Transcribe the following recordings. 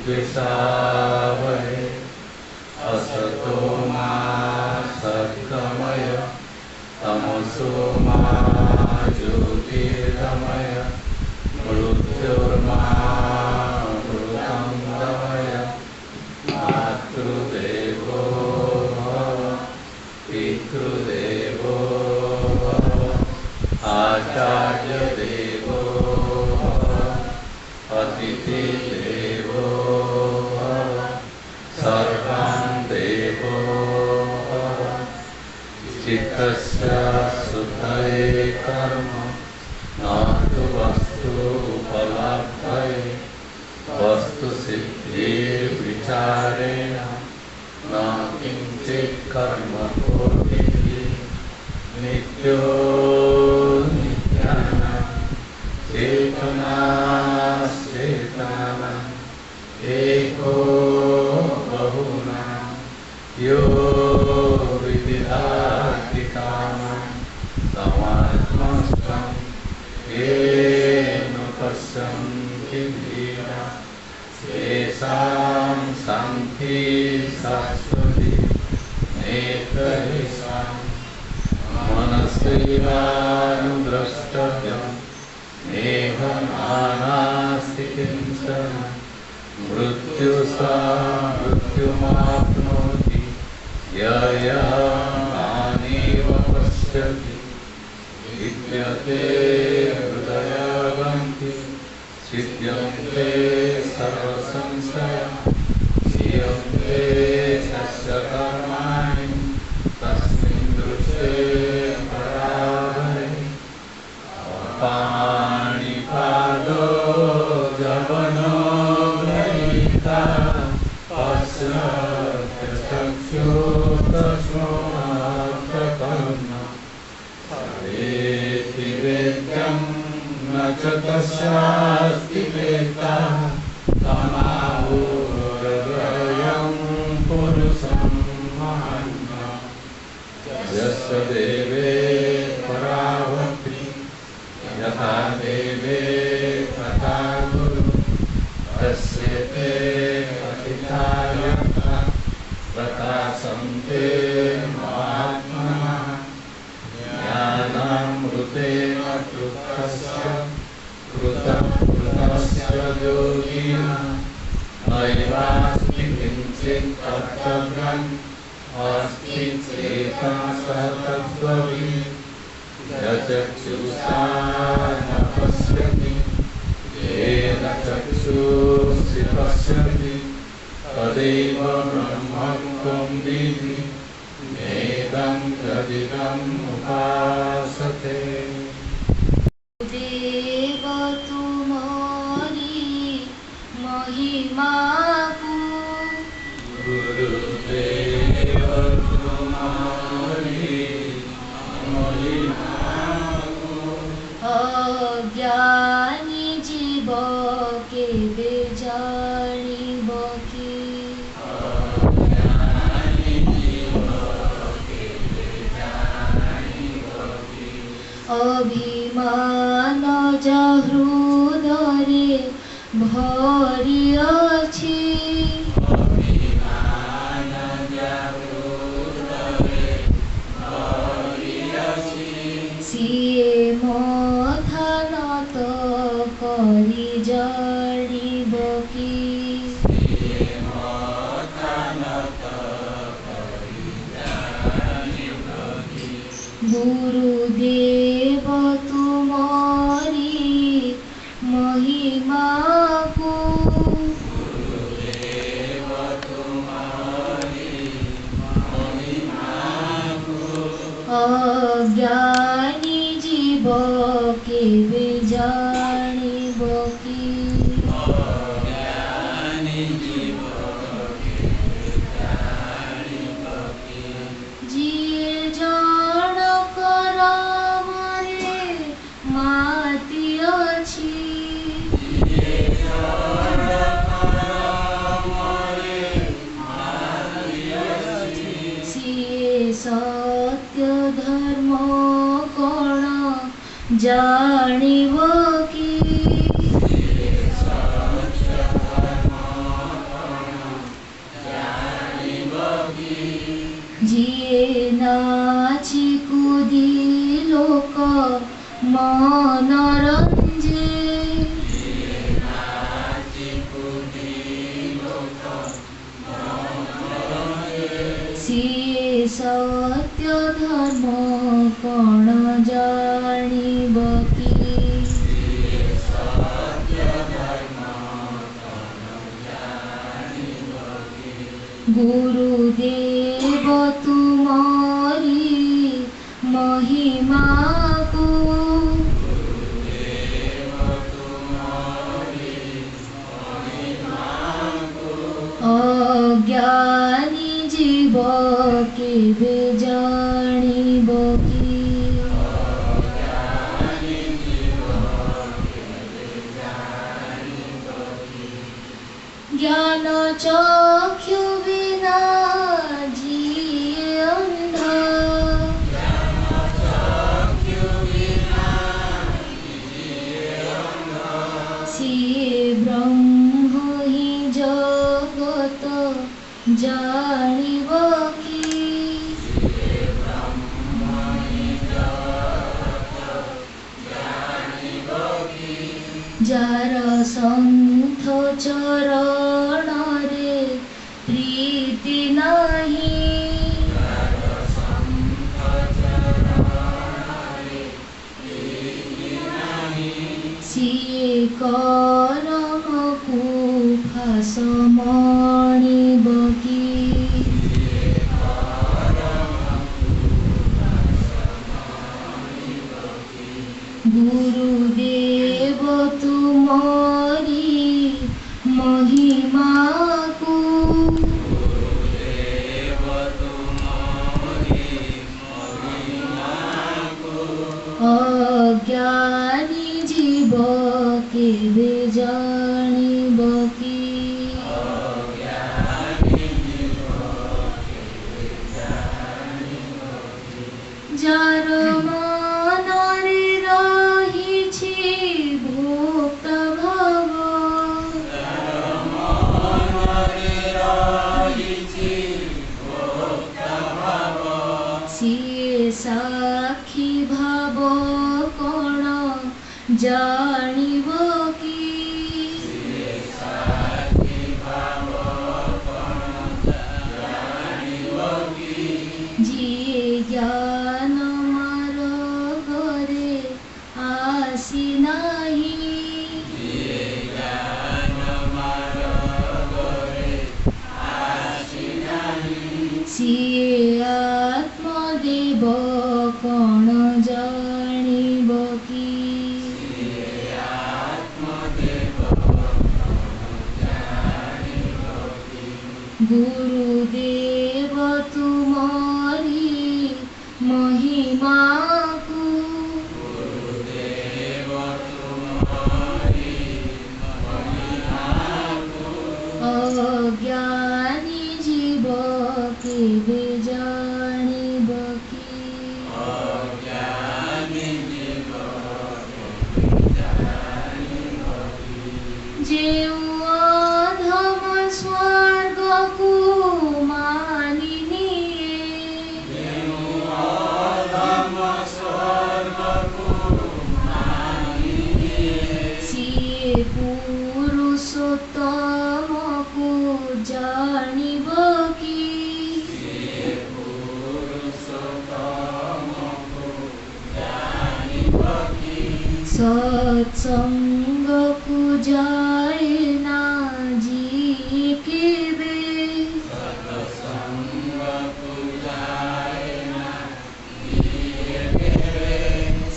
द्विषावहै असतो मा सद्गमय तमसो मा ज्योतिर्गमय मृत्योर्मामृतं गमय मातृदेवो भव पितृदेवो भव आचार्यदेवो भव अतिथिदेवो भव सर्वं देवो भव चित्तस्य शुद्धये कर्म न तु वस्तु उपलब्धये वस्तुसिद्धिर्विचारेण न किञ्चित् कर्म कुर्वन्ति नित्यो नित्यानां चेतनाश्चेतनानाम् एको बहुनां यो विदधाति कामं तमात्मस्थं येन पश्यन्ति धीरा येषां शान्तिः शाश्वती नेतरेषां मनसैवानुद्रष्टव्यं नेह नानास्ति किञ्चन मृत्युसा मृत्युमाप्नोति ययमानेव पश्यति विद्यते हृदयवन्ति छिद्यन्ते सर्वसंशयाः क्षीयन्ते तस्य कर्माणि तस्मिन् दृष्टे परावरे पाणिपादो जवनो गृहीता पश्यति चक्षुर्दशोऽर्थकर्म वेत्ति वेद्यं न च तस्यास्ति वेत्ता तमाहुर्हृदयं पुरुषं महान्तं यस्य देवे पराभक्ति यथा देवे तथा गुरु तस्य ते पतिताय प्रकाशन्ते महात्मनः ज्ञानामृतेन कृतस्य योगिनः नैवास्ति किञ्चित् कर्तव्यम् अस्ति चेतः तत्त्ववित् यचक्षुषा न पश्यति येन चक्षुषि पश्यति तदेव ब्रह्मत्वं विद्धि वेदं तदिदम् उपासते। देव तुम्हारी महिमा को गुरुदेव तुम्हारी महिमा को अज्ञानी जीव के बेजानिब की अभिमान हृदय भरी अछि सिए मथा नत करी जानिब की गुरुदेव तुम्हारी महिमा को अज्ञानी जीव के बेजानिब की जिए जनकर मरे माति अछि सिए सत्य धर्म कण जानिब की धर्म कण जानिब कि गुरुदेव तुमरी महिमा को अज्ञानी जीव केबे जानिब कि ज्ञान चक्षु बिना जिए अंधा सिए ब्रह्म ही जगत जानिब कि जार सन्थ चरण रे प्रीति नहीं सिए करम कुफास मणिब कि गुरुदेव तुमरी महिमा को अज्ञानी जीव केबे जानिब कि जार मनरे रहिछि भोक्त भाव सिए साक्षी भाव कण जानिब कि जिए ज्ञान मार्गरे आसी नाही सिए आत्मदेव कण जानिब कि गुरुदेव तुमरी महिमा को अज्ञानी जीव केबे जानिब कि जेउ अधम स्वर्ग को मानि निए सिए पुरुषोत्तम को जानिब कि सत्संग को जाए ना जी केबे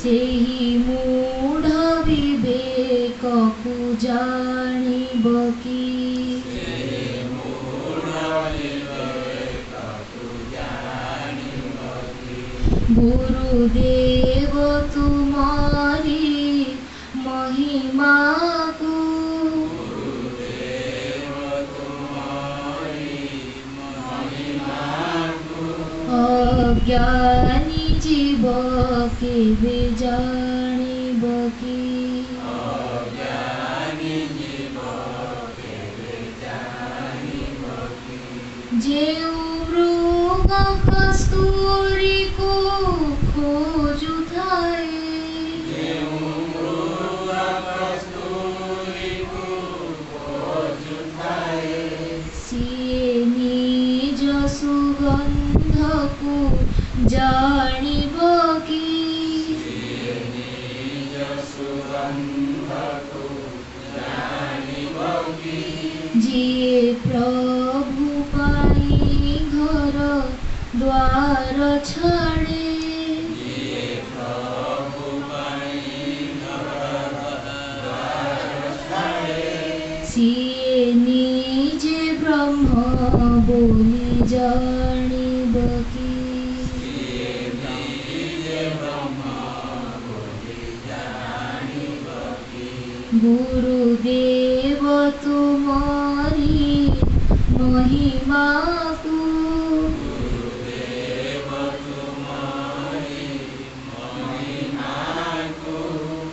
सेही मूढ़ विवेक को जानिब कि गुरुदेव तुमरी महिमा को अज्ञानी जीव केबे जानिब कि जेउ मृग कस्तूरी को खोजुଥାଏ सिए निज सुगंध को जा छाड़े सिए निजे ब्रह्म बोली जानिब कि गुरुदेव तुम्हारी महिमा को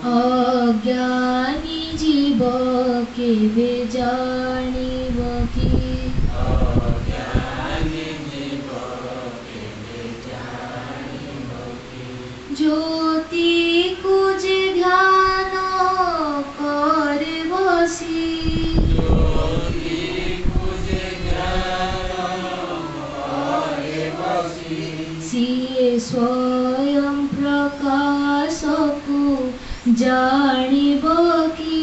अज्ञानी जीव केवे जानिब कि ज्योति को जे ध्यान करे बसी सिए स्वयं प्रकाश को जानिब कि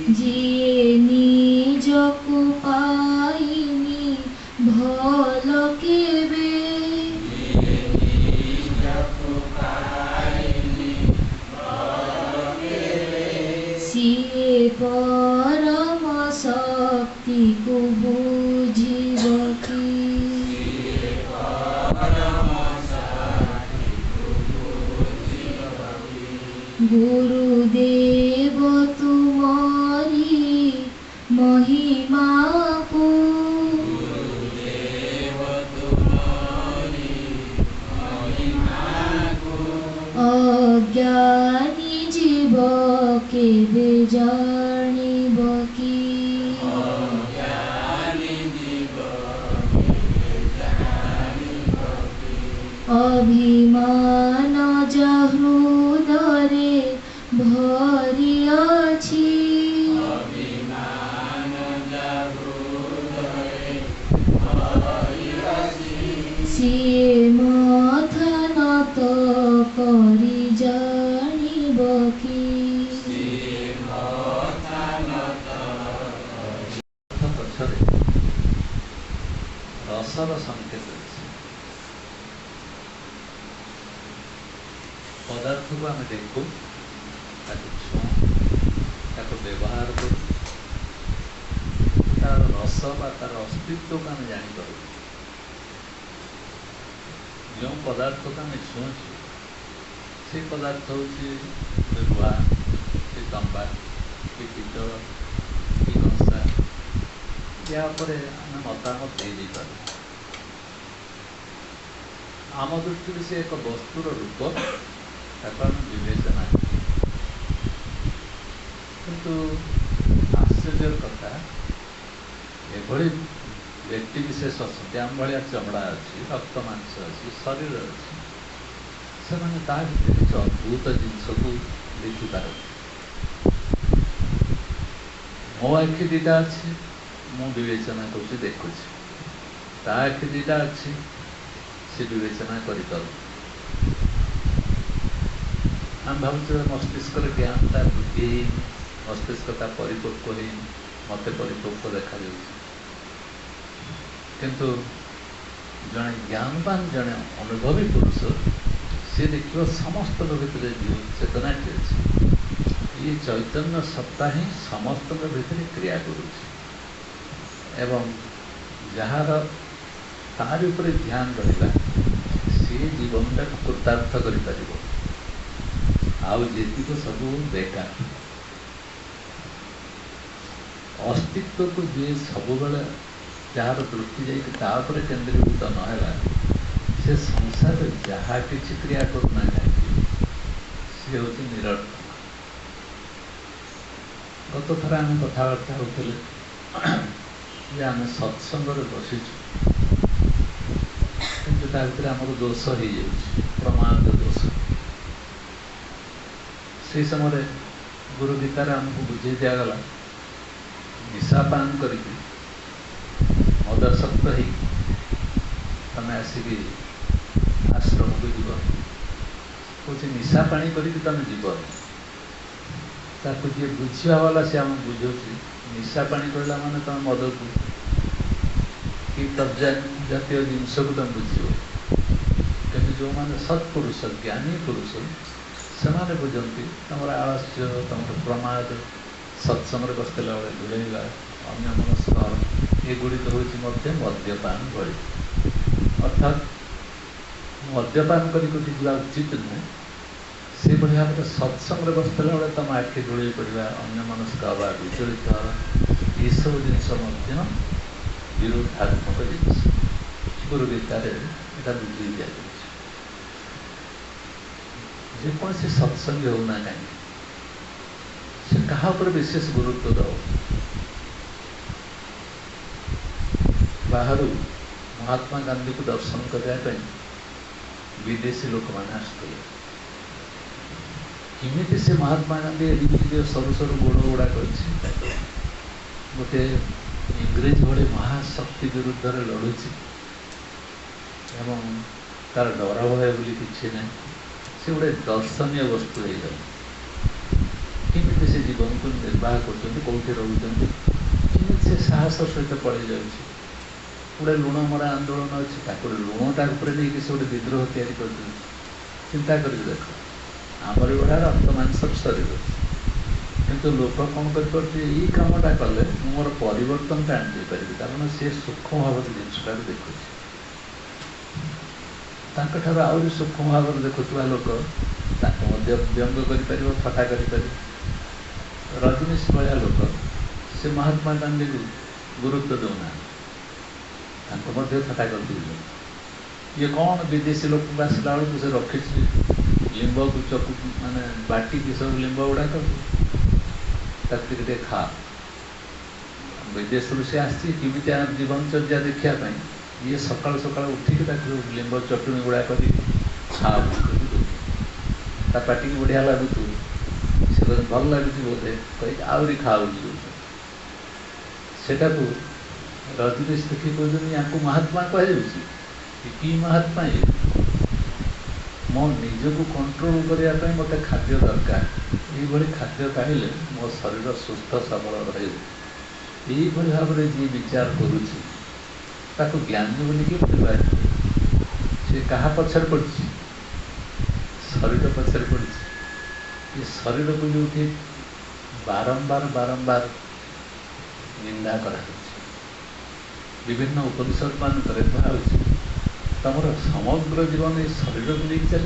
जिए निज को पाइनी भल केबे सिए परम शक्ति को बुझिब कि गुरुदेव तुम्हारी महिमा को अज्ञानी जीव केवे जानिब कि अभिमान जा हृदरे भरि अछि सिए माथा नत करि जानिब कि ପଛରେ ରସର ସଂକେତ ଅଛି। ପଦାର୍ଥକୁ ଆମେ ଦେଖୁ, ତାକୁ ଛୁଁ, ତାକୁ ବ୍ୟବହାର କରୁ, ତାର ରସ ବା ତାର ଅସ୍ତିତ୍ୱକୁ ଆମେ ଜାଣିପାରୁ। ଯେଉଁ ପଦାର୍ଥକୁ ଆମେ ଛୁଉଁଛୁ ସେ ପଦାର୍ଥ ହେଉଛି ଲୁହା କି ତମ୍ବା କି ପିତ୍ତଳ କି କଂସା, ଏହା ଉପରେ ଆମେ ମତାମତ ଦେଇପାରୁ। ଆମ ଦୃଷ୍ଟିରୁ ସେ ଏକ ବସ୍ତୁର ରୂପ, ତାକୁ ଆମେ ବିବେଚନା କରୁ। କିନ୍ତୁ ଆଶ୍ଚର୍ଯ୍ୟର କଥା, ଏଭଳି ବ୍ୟକ୍ତି ବିଶେଷ ଅଛନ୍ତି, ଆମ ଭଳିଆ ଚମଡ଼ା ଅଛି, ରକ୍ତ ମାଂସ ଅଛି, ଶରୀର ଅଛି, ସେମାନେ ତା ଭିତରେ କିଛି ଅଦ୍ଭୁତ ଜିନିଷକୁ ଦେଖିପାରନ୍ତି। ମୋ ଆଖି ଦୁଇଟା ଅଛି, ମୁଁ ବିବେଚନା କରୁଛି, ଦେଖୁଛି। ତା ଆଖି ଦୁଇଟା ଅଛି, ସେ ବିବେଚନା କରିପାରୁଛି। ଆମେ ଭାବୁଛୁ ମସ୍ତିଷ୍କରେ ଜ୍ଞାନଟା ବୃଦ୍ଧି ହେଇନି, ମସ୍ତିଷ୍କଟା ପରିପକ୍ୱ ହେଇନି, ମୋତେ ପରିପକ୍ୱ ଦେଖାଯାଉଛି। କିନ୍ତୁ ଜଣେ ଜ୍ଞାନବାନ, ଜଣେ ଅନୁଭବୀ ପୁରୁଷ, ସେ ଦେଖିବ ସମସ୍ତଙ୍କ ଭିତରେ ଯେଉଁ ଚେତନାଟି ଅଛି, ଏ ଚୈତନ୍ୟ ସତ୍ତା ହିଁ ସମସ୍ତଙ୍କ ଭିତରେ କ୍ରିୟା କରୁଛି ଏବଂ ଯାହାର ତାରି ଉପରେ ଧ୍ୟାନ ରହିଲା ସେ ଜୀବନଟାକୁ କୃତାର୍ଥ କରିପାରିବ। ଆଉ ଯେତିକ ସବୁ ବେକାର। ଅସ୍ତିତ୍ୱକୁ ଯିଏ ସବୁବେଳେ ଯାହାର ଦୃଷ୍ଟି ଯାଇକି ତା ଉପରେ କେନ୍ଦ୍ରୀଭୂତ ନ ହେଲା, ସେ ସଂସାରରେ ଯାହା କିଛି କ୍ରିୟା କରୁନା କାହିଁକି ସେ ହେଉଛି ନିରର୍ଥକ। ଗତ ଥର ଆମେ କଥାବାର୍ତ୍ତା ହେଉଥିଲେ ଯେ ଆମେ ସତ୍ସଙ୍ଗରେ ବସିଛୁ, କିନ୍ତୁ ତା ଭିତରେ ଆମର ଦୋଷ ହେଇଯାଉଛି, ପ୍ରମାଦ ଦୋଷ। ସେହି ସମୟରେ ଗୁରୁ ଗୀତାରେ ଆମକୁ ବୁଝେଇ ଦିଆଗଲା, ନିଶାପାନ କରିକି ମଦାସକ୍ତ ହେଇକି ତମେ ଆସିକି ଆଶ୍ରମକୁ ଯିବ। କହୁଛି ନିଶା ପାଣି କରିକି ତମେ ଯିବ, ताकू जी बुझा वाला से आम बुझे निशा पानी कहला माने तुम मद को कि जातीय जिनस को तुम बुझ कि जो मैंने सत्पुरुष ज्ञानी पुरुष से बुझती तुम आलस्य तुम प्रमाद सत्संग बसला बेले घुड़ेगा अन्य मनस्कार एगुड़िक हूँ मद्यपान भली अर्थात मद्यपान करके जा उचित नुहे से भाव में सत्संग बसला बेले तुम आखि ढोल पड़ा अन्य मनस्क हवा विचलित हवा ये सब जिन विरोधात्मक जिनस गुरु गीतार यहाँ बुझे दि जेकोसी सत्संग होना कहीं से कहा पर विशेष गुरुत्व दो बाहर महात्मा गांधी को दर्शन करने विदेशी लोक मैंने आसते किमिति से महात्मा गांधी एडिके सरु सरु गोड़ गुड़ा गोटे इंग्रेज भाई महाशक्ति विरुद्ध लड़ुची एवं तार डर भय बोली किसी ना से गोटे दर्शनीय वस्तु हो गला किमिति से जीवन को निर्वाह कर रोच से साहस सहित पड़े जा गोटे लुण मरा आंदोलन अच्छे लुणटा नहीं से गोटे विद्रोह या चिंता कर देख आमर गुड़ा रक्त मांस शरीर किंतु लोक कौन कर कामटा कले मोर परिवर्तन आनी पारि कारण सी सूक्ष्म भाव जिनसा देखुँ आहरी सूक्ष्म भाव देखुवा लोक व्यंग कर थटा कर रजनीश भाया लोक से महात्मा गांधी को गुरुत्व देना थटा कर ये कौन विदेशी लोक आसला बेलू से रखी लिंब को चकु माने बाटी की सब लिंब गुड़ाक खा विदेश से आमि जीवनचर्या देखापी ये सकाल सकाल उठिक लिंब चटुणी गुड़ा कर खा पाटी की बढ़िया लगुच से भल लगुच बोधे कहीं आहरी खाऊ सेटा को रजनीश देखिए कहते या महात्मा कहु कि महात्मा ये मो निजक कंट्रोल करने मत खाद्य दरकार ये खाद्य खाइले मो शरीर सुस्थ सबल रही भाव में जी विचार करुच्ची ज्ञानी बोलिकी परिवार से क्या पछर पड़ी शरीर पछर पड़ी ये शरीर को जो बारंबार बारंबार निंदा करा विभिन्न उपनिषद मान तुम समग्र जीवन ये शरीर को लेकिन चल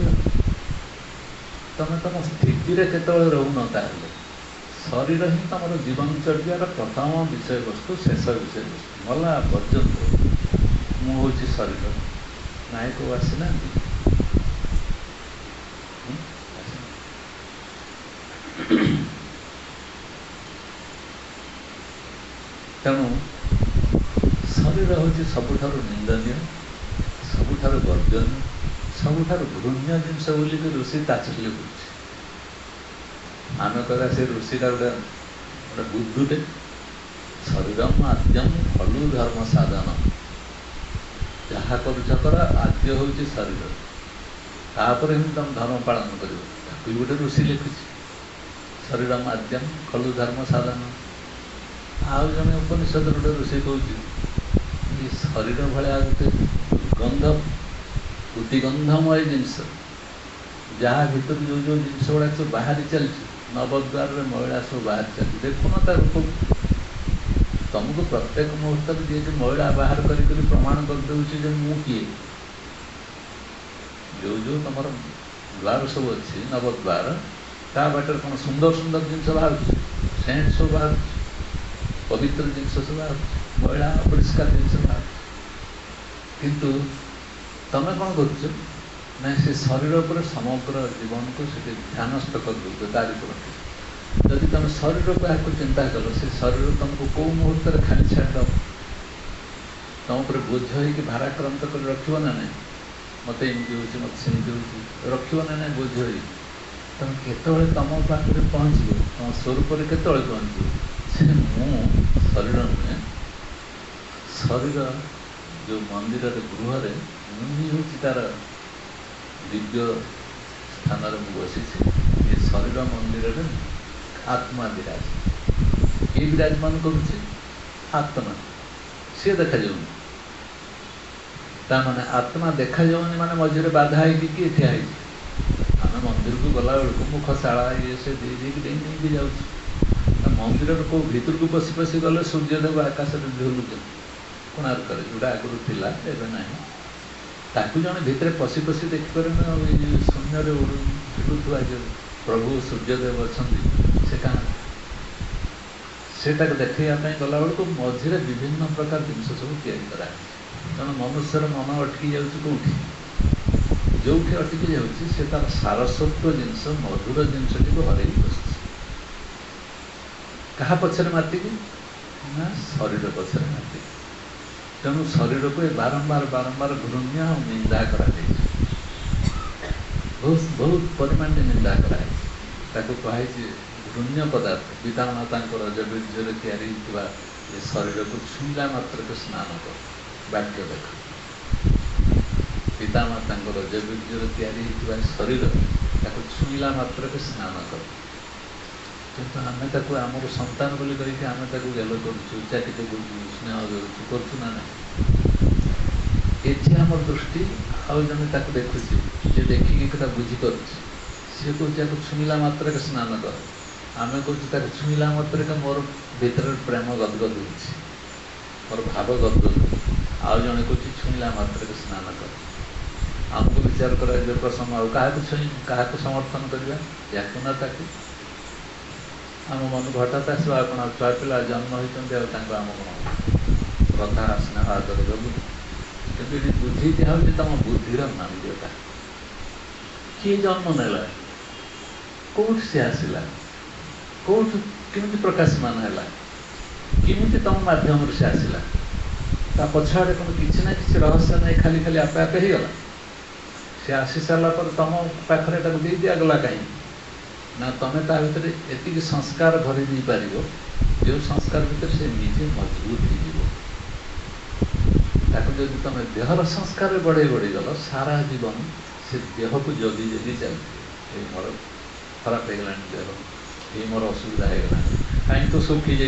तुम तुम स्थिति केत रोन शरीर ही तुम जीवनचर्यार प्रथम विषय वस्तु शेष विषय वस्तु मला पर्यंत मुझे शरीर नायक आसना तेणु शरीर हूँ सबुठ निंदनीय सबुठार गर्जन सबुठार घृण्य जिनस बोलिक ऋषि ताचल्य आम कह से ऋषिटा गोटे गोटे बुद्धुटे शरीरम आद्यम फलु धर्म साधन जहाँ कर आद्य हूँ शरीर तापर ही तुम धर्म पालन कर गोटे ऋषि लिखुच शरीरम आद्यम फलु धर्म साधन आउ जन उपनिषद गोटे ऋषि कह शरीर भाया गोटे गंध उदिगंधमय जिनस जहाँ भर जो जो जिनस गुड़ा सब बाहरी चलती नवद्वार महिला सब बाहर चलती देखुन तार रूप तुमको प्रत्येक मुहूर्त जी महिला बाहर कर प्रमाण करदे मु किए जो जो तुम द्वार सब अच्छी नवद्वार ता बाटर कौन सुंदर सुंदर जिनस बाहर सेंट सब बाहर पवित्र जिनस सब बाहर महिला अपरिष्कार जिनस बाहर किंतु तमें कौन कर से शरीर पर समग्र जीवन को से ध्यानस्थ कर दो तारी पर जदि तुम शरीर को आपको चिंता कल से शरीर तुमको कौ मुहूर्त खाली छाड़ तुम पर बोझ हो भाराक्रांत कर रख ना ना मत एमती हो मत सेमती हो रख ना ना बोझ हो तुम केतवे तुम पाखे पहुँच तुम स्वरूप केतवे पहुँच से मु शरीर नुहे शरीर जो मंदिर गृह मुझे तार दिव्य स्थान बसी ये शरीर मंदिर आत्मा विराज ये विराजमान करुचे आत्मा सी देखा जाऊनि ताने आत्मा देखा जाऊनि माने मझे बाधा है कि किए ठिया आम मंदिर को गला बेलू मुखशाला ये से नहीं जाऊँ मंदिर को भीतर को पशि पशि गले सूर्यदेव आकाश में झुलुचे कोणार्क जोड़ा आगुरी थिला एवं ना ताकू जड़े भितर पशि पशि देखिपर शून्य झुलुवा जो प्रभु सूर्यदेव अच्छा से कहाँ सेटा देखापी गला बेलू मझे विभिन्न प्रकार जिन सब या तेणु मनुष्यर मन अटकी जाऊँगी जो अटकी जाऊँगी तार सारस्वत्व जिनस मधुर जिनस हर बस क्या पचर मातिकी ना शरीर पचर मातिकी तेणु शरीर को बारंबार बारंबार घृण्य और निंदा कराई बहुत बहुत परिमाण निंदा कराई कहुई घृण्य पदार्थ पिता माता रजबीर्जर तैयारी शरीर को छुईला मात्र के स्नान कर वाक्य देख पिता माता रजबीर्जर तैयारी शरीर ताको छुईला मात्र के स्नान कर किंतु आम आमर संतान बोली कहीं आम गेल करुचाटी स्नेह करुँ ना ना ये आम दृष्टि आउ जन देखुची जे देखिकी बुझीपे सी कह छुईला मात्र के स्नान कर आम कह छुईला मात्र के मोर भीतर प्रेम गदगद मोर भाव गदगद आउ जड़े कह छुईला मात्र के स्नान कर आमको विचार कर प्रसंग क्या समर्थन करवा या ताकू आम मन हठात आसो आप छुआ पिला जन्म होती आम श्रद्धा स्नेह आदर दबू कि बुद्धि दिया तुम बुद्धिर मान्यता किए जन्म नेला कौट से आसला कौट केमी प्रकाशमान है किमी तुम मध्यम से आसला पछाड़े कौन किसी ना कि रहस्य नहीं खाली खाली आपे आपे ही गला सी आसी सारा तुम पाखे दे दिगला कहीं ना तुम्हें ता भर एति संस्कार भरी नहीं पार जो संस्कार भीतर से निजे मजबूत हो तुम देहर संस्कार बढ़े बढ़ी गल सारा जीवन से देह को जगी जगी चलती मोर खराब हो गला देह ये मोर असुविधा हो गला कहीं तो सुखी जा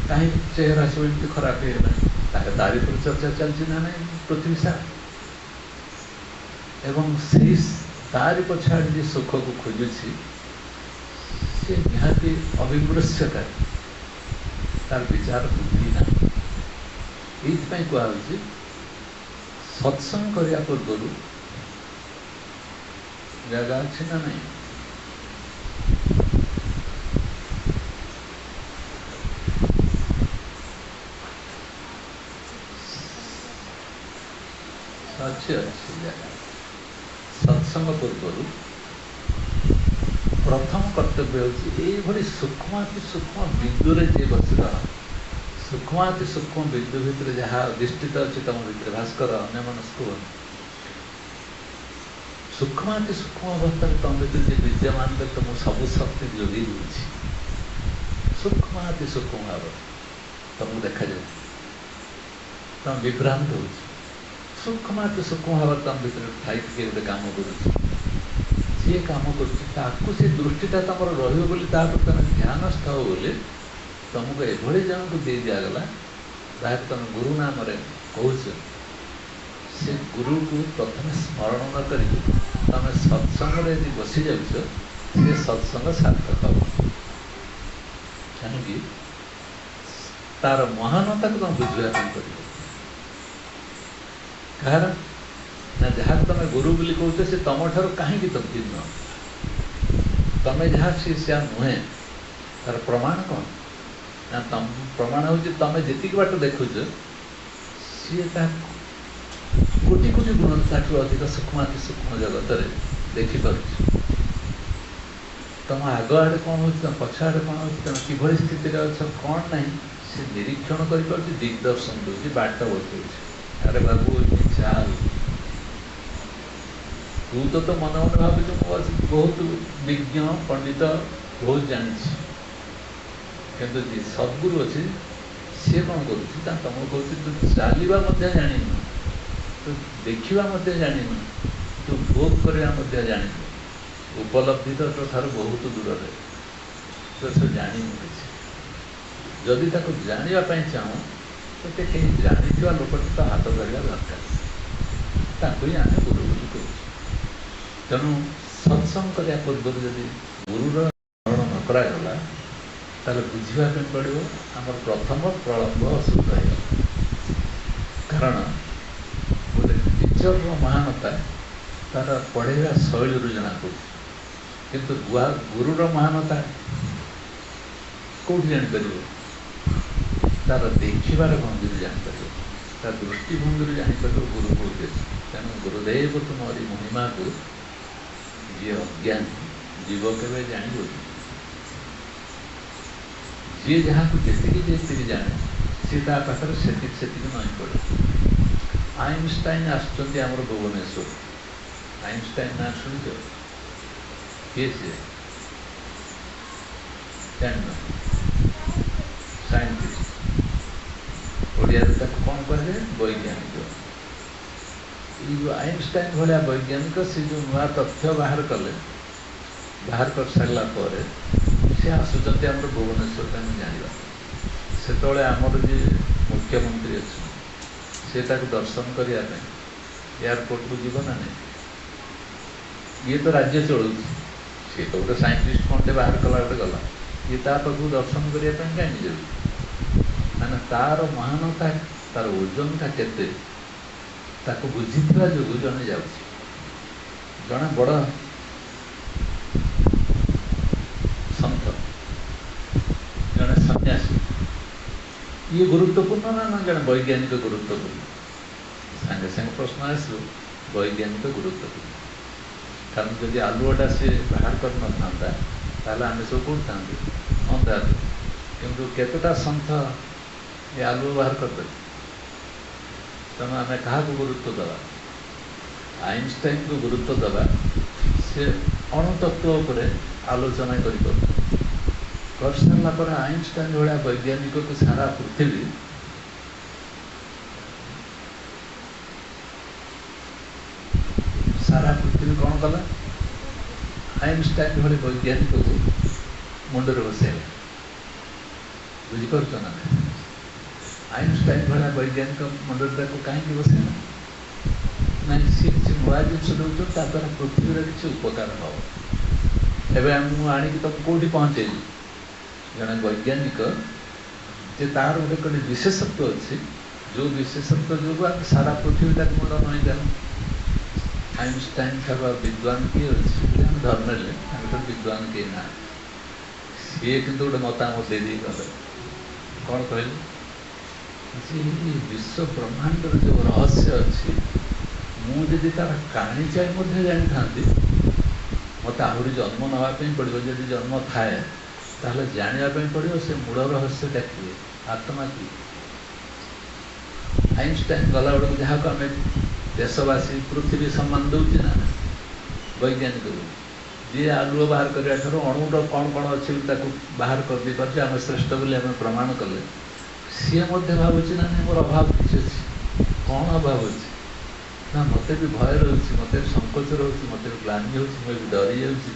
कहीं चेहरा सब एमती खराब हो गला तारी पर चर्चा चलती ना ना पृथ्वी सारा एवं से तारी पछाड़ जो सुख को खोजुची से निहाती अभिमृश्यकारी तार विचार बुद्धि ना ये कहुच्छी सत्संग करने पूर्व जगह अच्छी ना नहीं अच्छी अच्छी जगह सत्संग पूर्व प्रथम कर्तव्य होती सूक्ष्माति सूक्ष्म बिंदु जी बस सूक्ष्माति सूक्ष्म बिंदु भितर जहाँ अधिष्ठित अच्छी तुम भर भास्कर अन्य मनस्क सूक्ष्माति सूक्ष्म अवस्था तुम भर जी विद्यमान तुम सब शक्ति जोगी दूसरी सूक्ष्माति सूक्ष्म भाव तुमको देखा जाए तुम विभ्रांत हो सूक्ष्माति सूक्ष्म भाव तुम भर ठाई गोटे कम कर सी कम कर दृष्टिटा तुम रुम ध्यानस्थ हो बोली तुमको एभली जन को दे दिगला जहाँ तुम गुरु नाम कौच से गुरु को प्रथम स्मरण न कर तुम सत्संग बसी जाऊँ से सत्संग सार्थक हम कहीं तार महानता को तुम बुझापी कर कह ना जहाँ तुम गुरु बोली कौच से तुम ठार कहीं तुम भिन्न तुम जहाँ सी नुहे तार प्रमाण कौन ना तुम प्रमाण हो तुम जी बाट देखुच सी कोटि कोटि गुण ताठू अधिक सूक्ष्माति सूक्ष्म जगत में देखिपुर तुम आग आड़े कौन हो तुम पछ आड़े कौन हो तुम कि स्थित अच्छ कौन ना से निरीक्षण कर दिग्दर्शन दूसरी बाट बतौ अरे बाबू चाल तू तो मन मन भाव बहुत विज्ञ पंडित बहुत जानी किंतु सद्गुरु अच्छे सी कौन कर तुम कह चलवा जान तू देखा जान तू भोग करवा जान उपलब्धि तो ठार बहुत दूर से ଜାଣିନି କିଛି। ଯଦି ତାକୁ ଜାଣିବା ପାଇଁ ଚାହୁଁ ତ କେହି ଜାଣିଥିବା ଲୋକଟି ତ ହାତ ଧରିବା ଦରକାର, ତାକୁ ହିଁ ଆମେ ଗୁରୁ ବୋଲି କହୁଛୁ। ତେଣୁ ସତ୍ସଙ୍ଗ କରିବା ପୂର୍ବରୁ ଯଦି ଗୁରୁର ସ୍ମରଣ ନ କରାଗଲା ତାହେଲେ ବୁଝିବା ପାଇଁ ପଡ଼ିବ ଆମର ପ୍ରଥମ ପ୍ରଳମ୍ବ ଅଶୁଦ୍ଧ ହେଇଗଲା। କାରଣ ଗୋଟେ ଟିଚରର ମହାନତା ତାର ପଢ଼େଇବା ଶୈଳୀରୁ ଜଣାପଡ଼ୁଛି, କିନ୍ତୁ ଗୁରୁର ମହାନତା କେଉଁଠି ଜାଣିପାରିବ? ତାର ଦେଖିବାର ଭଙ୍ଗୀରୁ ଜାଣିପାରିବ, ତା ଦୃଷ୍ଟିଭଙ୍ଗୀରୁ ଜାଣିପାରିବ ଗୁରୁ କେଉଁଠି ଅଛି। ତେଣୁ ଗୁରୁଦେବ ତୁମରି ମହିମାକୁ ଯିଏ ଅଜ୍ଞାନୀ ଜୀବ କେବେ ଜାଣିବ? ଯିଏ ଯାହାକୁ ଯେତିକି ଜାଣେ ସିଏ ତା ପାଖରେ ସେତିକି ନଇଁ ପଡ଼େ। ଆଇନଷ୍ଟାଇନ୍ ଆସୁଛନ୍ତି ଆମର ଭୁବନେଶ୍ୱର। ଆଇନଷ୍ଟାଇନ୍ ନାଁ ଶୁଣିଛ? କିଏ ସିଏ? ଜାଣିନ? ସାଇଣ୍ଟିଷ୍ଟ। ଓଡ଼ିଆରେ ତାକୁ କ'ଣ କୁହାଯାଏ? ବୈଜ୍ଞାନିକ। ଏଇ ଯେଉଁ ଆଇନଷ୍ଟାଇନ୍ ଭଳିଆ ବୈଜ୍ଞାନିକ ସେ ଯେଉଁ ନୂଆ ତଥ୍ୟ ବାହାର କରିସାରିଲା ପରେ ସେ ଆସୁଛନ୍ତି ଆମର ଭୁବନେଶ୍ୱରରେ ଆମେ ଜାଣିବା। ସେତେବେଳେ ଆମର ଯିଏ ମୁଖ୍ୟମନ୍ତ୍ରୀ ଅଛନ୍ତି ସେ ତାକୁ ଦର୍ଶନ କରିବା ପାଇଁ ଏୟାରପୋର୍ଟକୁ ଯିବ ନା ନାହିଁ? ଇଏ ତ ରାଜ୍ୟ ଚଳୁଛି, ସିଏ ତ ଗୋଟେ ସାଇଣ୍ଟିଷ୍ଟ କ'ଣଟେ ବାହାର କଲା ଗୋଟେ ଗଲା, ଇଏ ତା ପାଖକୁ ଦର୍ଶନ କରିବା ପାଇଁ କାହିଁକି ଯାଉଛି? ମାନେ ତାର ମହାନତା, ତାର ଓଜନଟା କେତେ ତାକୁ ବୁଝିଥିବା ଯୋଗୁଁ ଜଣେ ଯାଉଛି। ଜଣେ ବଡ଼ ସନ୍ଥ, ଜଣେ ସନ୍ନ୍ୟାସୀ, ଇଏ ଗୁରୁତ୍ୱପୂର୍ଣ୍ଣ ନା ଜଣେ ବୈଜ୍ଞାନିକ ଗୁରୁତ୍ୱପୂର୍ଣ୍ଣ? ସାଙ୍ଗେ ସାଙ୍ଗେ ପ୍ରଶ୍ନ ଆସିବ, ବୈଜ୍ଞାନିକ ଗୁରୁତ୍ୱପୂର୍ଣ୍ଣ। କାରଣ ଯଦି ଆଲୁଅଟା ସେ ବାହାର କରିନଥାନ୍ତା ତାହେଲେ ଆମେ ସବୁ କେଉଁଠି ଥାନ୍ତେ? ଅନ୍ଧାରରେ। କିନ୍ତୁ କେତେଟା ସନ୍ଥ ଏ ଆଲୁଅ ବାହାର କରିଦେବେ। ତେଣୁ ଆମେ କାହାକୁ ଗୁରୁତ୍ୱ ଦେବା? ଆଇନଷ୍ଟାଇନ୍କୁ ଗୁରୁତ୍ୱ ଦେବା। ସେ ଅଣୁତତ୍ତ୍ୱ ଉପରେ ଆଲୋଚନା କରିସାରିଲା ପରେ ଆଇନଷ୍ଟାଇନ୍ ଭଳିଆ ବୈଜ୍ଞାନିକକୁ ସାରା ପୃଥିବୀ କ'ଣ କଲା? ଆଇନଷ୍ଟାଇନ୍ ଭଳି ବୈଜ୍ଞାନିକକୁ ମୁଣ୍ଡରେ ବସାଇଲା। ବୁଝିପାରୁଛ ନା? ଆଇନଷ୍ଟାଇନ୍ ଭଳିଆ ବୈଜ୍ଞାନିକ ମୁଣ୍ଡରେ ତାକୁ କାହିଁକି ବସାଇଲା? ନାଇଁ, ସିଏ କିଛି ନୂଆ ଜିନିଷ ଦେଉଛନ୍ତି, ତା ଦ୍ୱାରା ପୃଥିବୀର କିଛି ଉପକାର ହେବ। ଏବେ ମୁଁ ଆଣିକି ତାକୁ କେଉଁଠି ପହଞ୍ଚେଇଲି? ଜଣେ ବୈଜ୍ଞାନିକ ଯେ ତାର ଗୋଟେ ବିଶେଷତ୍ୱ ଅଛି, ଯେଉଁ ବିଶେଷତ୍ୱ ଯୋଗୁଁ ଆମେ ସାରା ପୃଥିବୀ ତାକୁ ମୁଣ୍ଡ ନଇଁ ଦେଲା। ଆଇନଷ୍ଟାଇନ୍ ଠାରୁ ଆଉ ବିଦ୍ୱାନ କିଏ ଅଛି? ଆମେ ଧର୍ମରେ ତାଙ୍କର ବିଦ୍ୱାନ କିଏ ନାହାନ୍ତି। ସିଏ କିନ୍ତୁ ଗୋଟେ ମତାମତ ଦେଇଦେଇ ଗଲେ। କ'ଣ କହିଲେ? ଯେ ଏଇ ବିଶ୍ୱ ବ୍ରହ୍ମାଣ୍ଡର ଯେଉଁ ରହସ୍ୟ ଅଛି, ମୁଁ ଯଦି ତାର କାଣିଚାଏ ମଧ୍ୟ ଜାଣିଥାନ୍ତି, ମୋତେ ଆହୁରି ଜନ୍ମ ନେବା ପାଇଁ ପଡ଼ିବ। ଯଦି ଜନ୍ମ ଥାଏ ତାହେଲେ ଜାଣିବା ପାଇଁ ପଡ଼ିବ ସେ ମୂଳ ରହସ୍ୟଟା କିଏ, ଆତ୍ମା କିଏ। ଆଇନଷ୍ଟାଇନ୍ ଗଲାବେଳକୁ ଯାହାକୁ ଆମେ ଦେଶବାସୀ ପୃଥିବୀ ସମ୍ମାନ ଦେଉଛି ନା ବୈଜ୍ଞାନିକ, ଯିଏ ଆଲୁଅ ବାହାର କରିବା ଠାରୁ ଅଣୁର କ'ଣ ଅଛି ତାକୁ ବାହାର କରିଦେଇ ପାରୁଛି, ଆମେ ଶ୍ରେଷ୍ଠ ବୋଲି ଆମେ ପ୍ରମାଣ କଲେ, ସିଏ ମଧ୍ୟ ଭାବୁଛି ନା ନାଇଁ ମୋର ଅଭାବ କିଛି ଅଛି। କ'ଣ ଅଭାବ ଅଛି? ନା ମୋତେ ବି ଭୟ ରହୁଛି, ମୋତେ ବି ସଙ୍କୋଚ ରହୁଛି, ମୋତେ ବି ଗ୍ଲାନି ହେଉଛି, ମୁଁ ବି ଡରି ଯାଉଛି,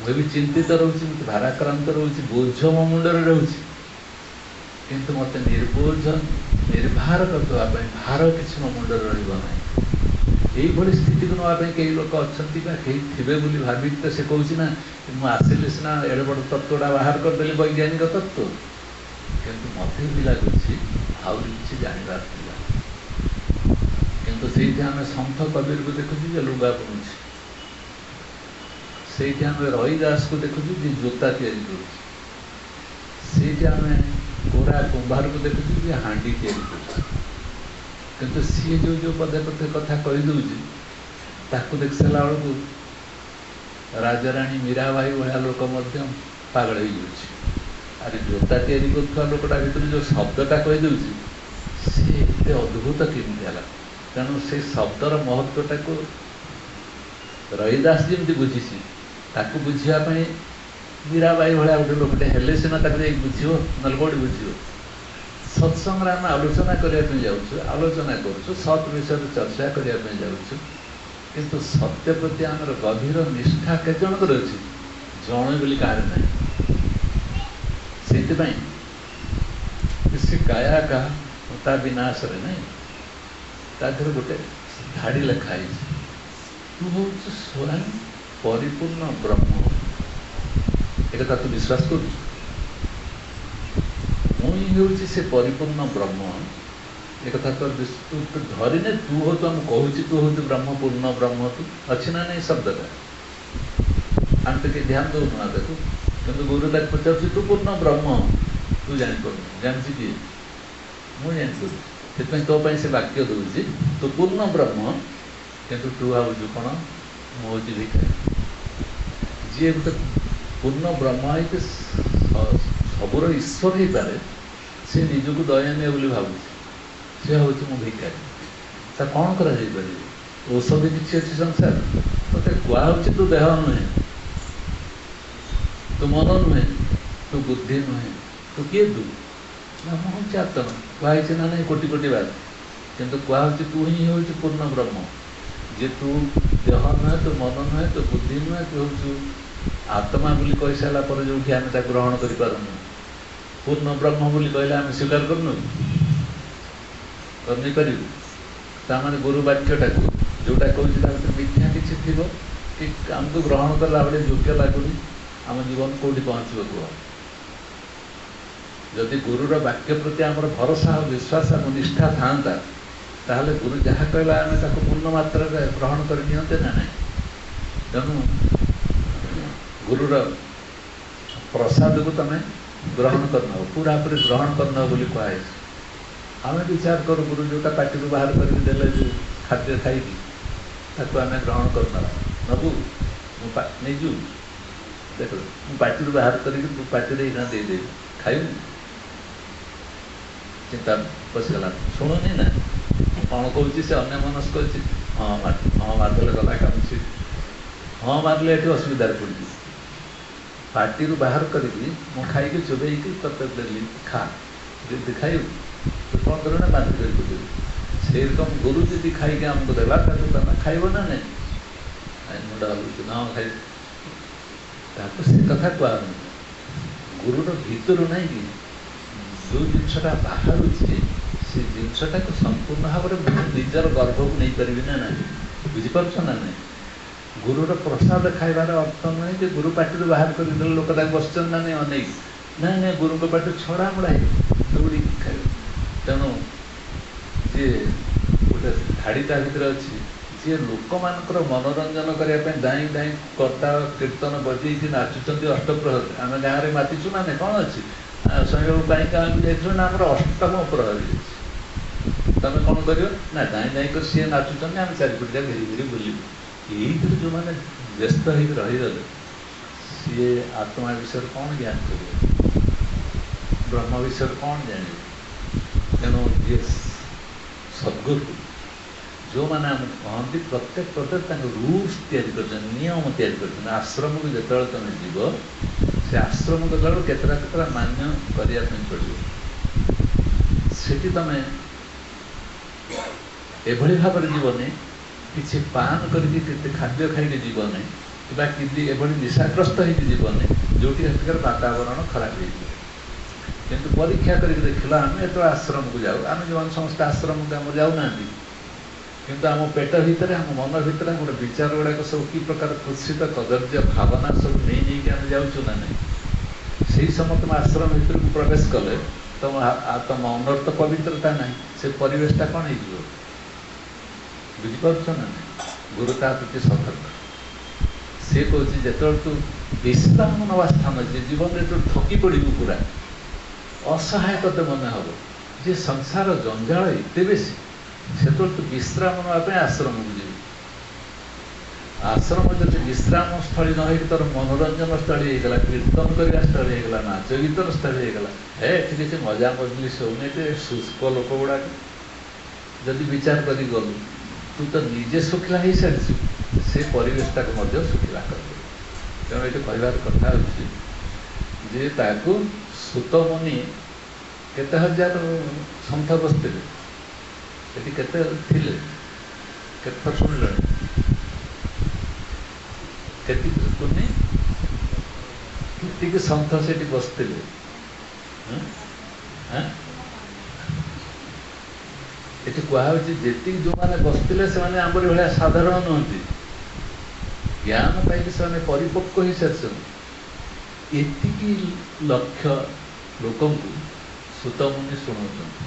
ମୁଁ ବି ଚିନ୍ତିତ ରହୁଛି, ମୋତେ ଭାରାକ୍ରାନ୍ତ ରହୁଛି, ବୋଝ ମୋ ମୁଣ୍ଡରେ ରହୁଛି। କିନ୍ତୁ ମୋତେ ନିର୍ଭର କରିଦେବା ପାଇଁ ଭାର କିଛି ମୋ ମୁଣ୍ଡରେ ରହିବ ନାହିଁ। ଏଇଭଳି ସ୍ଥିତିକୁ ନେବା ପାଇଁ କେହି ଲୋକ ଅଛନ୍ତି ବା କେହି ଥିବେ ବୋଲି ଭାବିକି ତ ସେ କହୁଛି ନା, ମୁଁ ଆସିଲି ସିନା ଏଡ଼େ ବଡ଼ ତତ୍ତ୍ୱଟା ବାହାର କରିଦେଲି, ବୈଜ୍ଞାନିକ ତତ୍ତ୍ୱ, କିନ୍ତୁ ମୋତେ ବି ଲାଗୁଛି ଆହୁରି କିଛି ଜାଣିବାର ଥିଲା। କିନ୍ତୁ ସେଇଠି ଆମେ ସନ୍ଥ କବୀରକୁ ଦେଖୁଛୁ ଯେ ଲୁଗା ବୁଣୁଛି, ସେଇଠି ଆମେ ରଇଦାସକୁ ଦେଖୁଛୁ ଯେ ଜୋତା ତିଆରି କରୁଛି, ସେଇଠି ଆମେ ଗୋରା କୁମ୍ଭାରକୁ ଦେଖୁଛୁ ଯେ ହାଣ୍ଡି ତିଆରି କରୁଛି। କିନ୍ତୁ ସିଏ ଯେଉଁ ପଦେ କଥା କହିଦେଉଛି, ତାକୁ ଦେଖି ସାରିଲା ବେଳକୁ ରାଜାରାଣୀ ମୀରାବାଇ ଭଳିଆ ଲୋକ ମଧ୍ୟ ପାଗଳ ହେଇଯାଉଛି। ଆରେ ଜୋତା ତିଆରି କରୁଥିବା ଲୋକଟା ଭିତରେ ଯେଉଁ ଶବ୍ଦଟା କହିଦେଉଛି, ସିଏ ଏତେ ଅଦ୍ଭୁତ କେମିତି ହେଲା? ତେଣୁ ସେ ଶବ୍ଦର ମହତ୍ତ୍ୱଟାକୁ ରଇଦାସ ଯେମିତି ବୁଝିଛି, ତାକୁ ବୁଝିବା ପାଇଁ ମୀରାବାଇ ଭଳିଆ ଗୋଟେ ଲୋକଟେ ହେଲେ ସିନା ତାକୁ ଯାଇକି ବୁଝିବ, ନହେଲେ କେଉଁଠି ବୁଝିବ? ସତ୍ସଙ୍ଗରେ ଆମେ ଆଲୋଚନା କରିବା ପାଇଁ ଯାଉଛୁ, ଆଲୋଚନା କରୁଛୁ, ସତ୍ ବିଷୟରେ ଚର୍ଚ୍ଚା କରିବା ପାଇଁ ଯାଉଛୁ, କିନ୍ତୁ ସତ୍ୟ ପ୍ରତି ଆମର ଗଭୀର ନିଷ୍ଠା କେତେ ଜଣଙ୍କର ଅଛି? ଜଣେ ବୋଲି କାହାର ନାହିଁ। से काया का ता विनाश नहीं तादेह गोटे धाड़ी लिखाई तू हूँ स्वयं परिपूर्ण ब्रह्म एक तू विश्वास कर मुई हूँ से परिपूर्ण ब्रह्म एक तो धरीने तू हो तो आम कहूँ तू हूँ ब्रह्म पूर्ण ब्रह्म तू अच्छी ना नहीं शब्दटा आम तो कहीं ध्यान दौन ना देखो कि गुरु तक पचार तू पूर्ण ब्रह्म तू जापर जानसी किए मुझे जापर से तो से वाक्य दूसरी तू पूर्ण ब्रह्म किंतु तू भावु कौन मुझे भिखारी जी गोटे पूर्ण ब्रह्म है सबुर ईश्वर हो पारे से निजक दयनीय बोली भावुँ सी हूँ मो भिखारी ता कौन कर औषधि किसी अच्छी संसार मत कहुच्छे तू देह नुहे तू मन नुहे तू बुद्धि नुहे तू किए तू ना मुझे आत्मा कहुच्छे ना नहीं कोटि कोटि बात किंतु कहुच्छे तू ही हूँ पूर्ण ब्रह्म जे तू देह नुहे तू मन नुहे तू बुद्धि नुहे तू हूँ आत्मा बोली कही सारा पर जो आम ग्रहण कर पूर्ण ब्रह्म बोली कहले आम स्वीकार करनु करनी करू ताने गुरु वाक्यटा जोटा कहते मिथ्या किसी थी कि आमको ग्रहण कला बेले योग्य लगुनि आम जीवन कौटी पहुँचो कह जदि गुरुर वाक्य प्रति आमर भरोसा और विश्वास और निष्ठा था ताहले गुरु जहाँ कहला आम पूर्ण मात्रा ग्रहण कर नियंते ना नहीं तेणु गुरुर प्रसाद को तुम ग्रहण करना पूरा पूरी ग्रहण करना बोली कहे आम विचार करूँ गुरु जोटा पार्टी बाहर करके देले जो खाद्य खाई आम ग्रहण करना नबू मुझू देख पार्टी बाहर करके पार्टी इना देदेवी खाइबू चिंता पशिगला शुणुनी ना कौन कौन से अन्य मनस्क हाँ हाँ मारदे गला काम से हाँ मारे ये असुविधा पड़ी पार्टी बाहर करी मु खाई चोबई तक देली खा खाइबू तो कौन कर बांध कर से रकम गुरु जी खाई आमको देला तुम खाइब ना नहीं मुंडा हलुच ना खाइ से कथा कह गुरुर भीतर ना कि जो जिनसा बाहर से जिनसा को संपूर्ण भाव में निजर गर्भ को नहीं पारि ना ना बुझीपार ना नहीं गुरुर प्रसाद खाइबार अर्थ नुहे कि गुरु पार्टी बाहर कर लोक बस ना नहीं अनेक ना नहीं गुरु पार्टी छड़ा मुड़ा दौड़ी खाइ तेणु जी गोटे धाड़ीटा भितर अच्छी जी लोक मानकर मनोरंजन करने दाई दाई कर्ता कीर्तन बजे नाचुंट अष्टप्रहर आम गाँव में मातिचु ना नहीं कौन अच्छी स्वयं गाँव जाइए ना आम अष्टम प्रहरी तुम कौन कर ना दाई दाई कर सी नाचुंट आम चारिपट जा घेरी घेरी बुलू ये जो मैंने व्यस्त हो रहीगले सी आत्मा विषय कौन ज्ञान कर ब्रह्म विषय कौन जान तेणु ये सद्गुरु जो मैंने कहते प्रत्येक रूल्स नियम तैयारी आश्रम को जो तुम जीव से आश्रम को गला केतरा मान्य करने पड़ो से तुम एभली भाव जीवने किसी पान करके खाद्य खाई जीवने कि निशाग्रस्त हो जीवने जो वातावरण खराब हो किंतु परीक्षा करके देखला आम जो आश्रम को जाऊ आम जो समस्त आश्रम को आम जाऊना किंतु आम पेट भितर आम मन भितर गोटे विचार गुड़ाक सब कि प्रकार कुत्सित कदर्य भावना सब नहीं आम जाऊँ ना नहीं से समय तुम आश्रम भर को प्रवेश कले तुम तुम अंदर तो पवित्रता ना से परिवेशटा कौन हो बुझीपार ना गुरुता प्रति सतर्क सी कह जो तू विश्राम नवा स्थान अच्छे जीवन में जो थकी पड़ू पूरा असहायकते मन हम जे संसार जंजाल एत बेसी से तू विश्राम नापी आश्रम को जी आश्रम जब विश्राम स्थली न तोर मनोरंजन स्थली होगा कीर्तन करने स्थली होगा नाच गीतर स्थली होगा हे किसी मजा मजलिस होने शुष्क लोक गुड़ाक जदि विचार कर गलु तू तो निजे सुखला हो सारी से परिवेशटा को सुखला कर तेणु ये कहबार कथा जे ताकू सुत मुनि केते हजार सन्थ बसते केते शुणिल के सन्थ से बसते ଏଠି କୁହାହେଉଛି ଯେତିକି ଯେଉଁମାନେ ବସିଥିଲେ ସେମାନେ ଆମରି ଭଳିଆ ସାଧାରଣ ନୁହନ୍ତି, ଜ୍ଞାନ ପାଇକି ସେମାନେ ପରିପକ୍ୱ ହୋଇସାରିଛନ୍ତି। ଏତିକି ଲକ୍ଷ ଲୋକଙ୍କୁ ସୁତମୁନି ଶୁଣାଉଛନ୍ତି